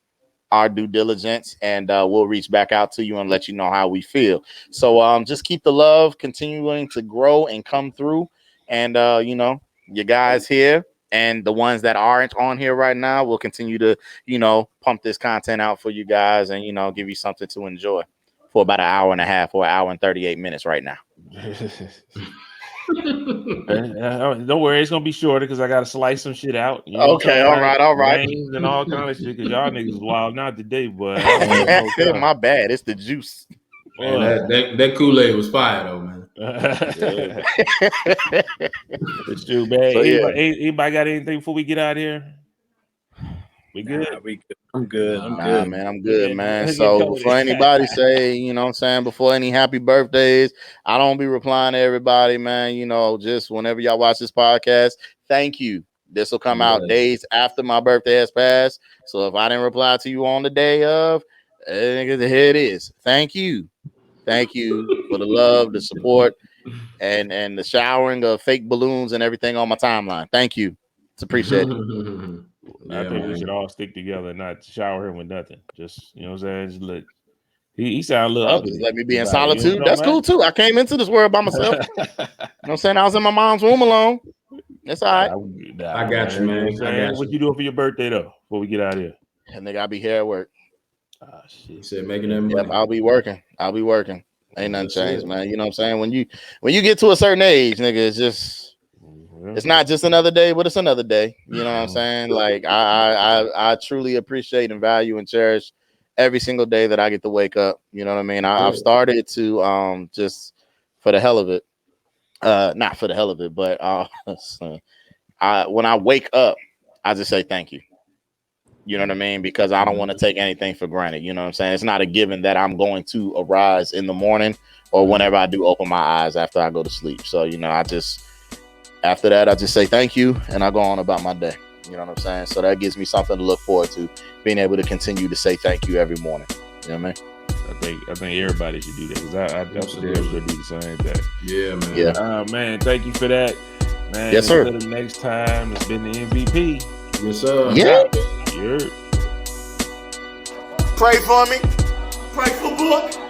our due diligence, and we'll reach back out to you and let you know how we feel. So just keep the love continuing to grow and come through. And you know, you guys here and the ones that aren't on here right now will continue to, you know, pump this content out for you guys and, you know, give you something to enjoy for about an hour and a half or an hour and 38 minutes right now. Don't worry, it's gonna be shorter because I gotta slice some shit out. You know okay, all right. Names and all kind of shit because y'all niggas wild not today, but my bad. It's the juice. Man, that Kool-Aid was fire though, man. It's true, man. So, anybody got anything before we get out of here? We good? I'm good. Man, I'm good, man. So before anybody say, you know what I'm saying, before any happy birthdays, I don't be replying to everybody, man. You know, just whenever y'all watch this podcast, thank you. This will come out days after my birthday has passed. So if I didn't reply to you on the day of, here it is. Thank you. Thank you for the love, the support, and the showering of fake balloons and everything on my timeline. Thank you. It's appreciated. I think we should all stick together and not shower him with nothing. Just, you know what I'm saying? Just let he sound a little up. Just let me be in solitude. You know, that's cool too. I came into this world by myself. You know what I'm saying? I was in my mom's room alone. That's all right. I got you, man. What you doing for your birthday though? Before we get out of here? And nigga, I'll be here at work. Ah, shit. He said making that money. Yep, I'll be working. Ain't nothing changed, man. You know what I'm saying? When you get to a certain age, nigga, it's just it's not just another day, but it's another day. You know what I'm saying? Like I truly appreciate and value and cherish every single day that I get to wake up. You know what I mean? I've started to just for the hell of it. Not for the hell of it, but when I wake up, I just say thank you. You know what I mean? Because I don't want to take anything for granted. You know what I'm saying? It's not a given that I'm going to arise in the morning or whenever I do open my eyes after I go to sleep. So, you know, I just after that, I just say thank you and I go on about my day. You know what I'm saying? So that gives me something to look forward to, being able to continue to say thank you every morning. You know what I mean? I think everybody should do that, because I definitely should do the same thing. Yeah, man. Yeah. Man, thank you for that. Man, yes, sir. Until the next time, it's been the MVP. Yes, sir. Yeah. Yeah. Pray for me. Pray for Book.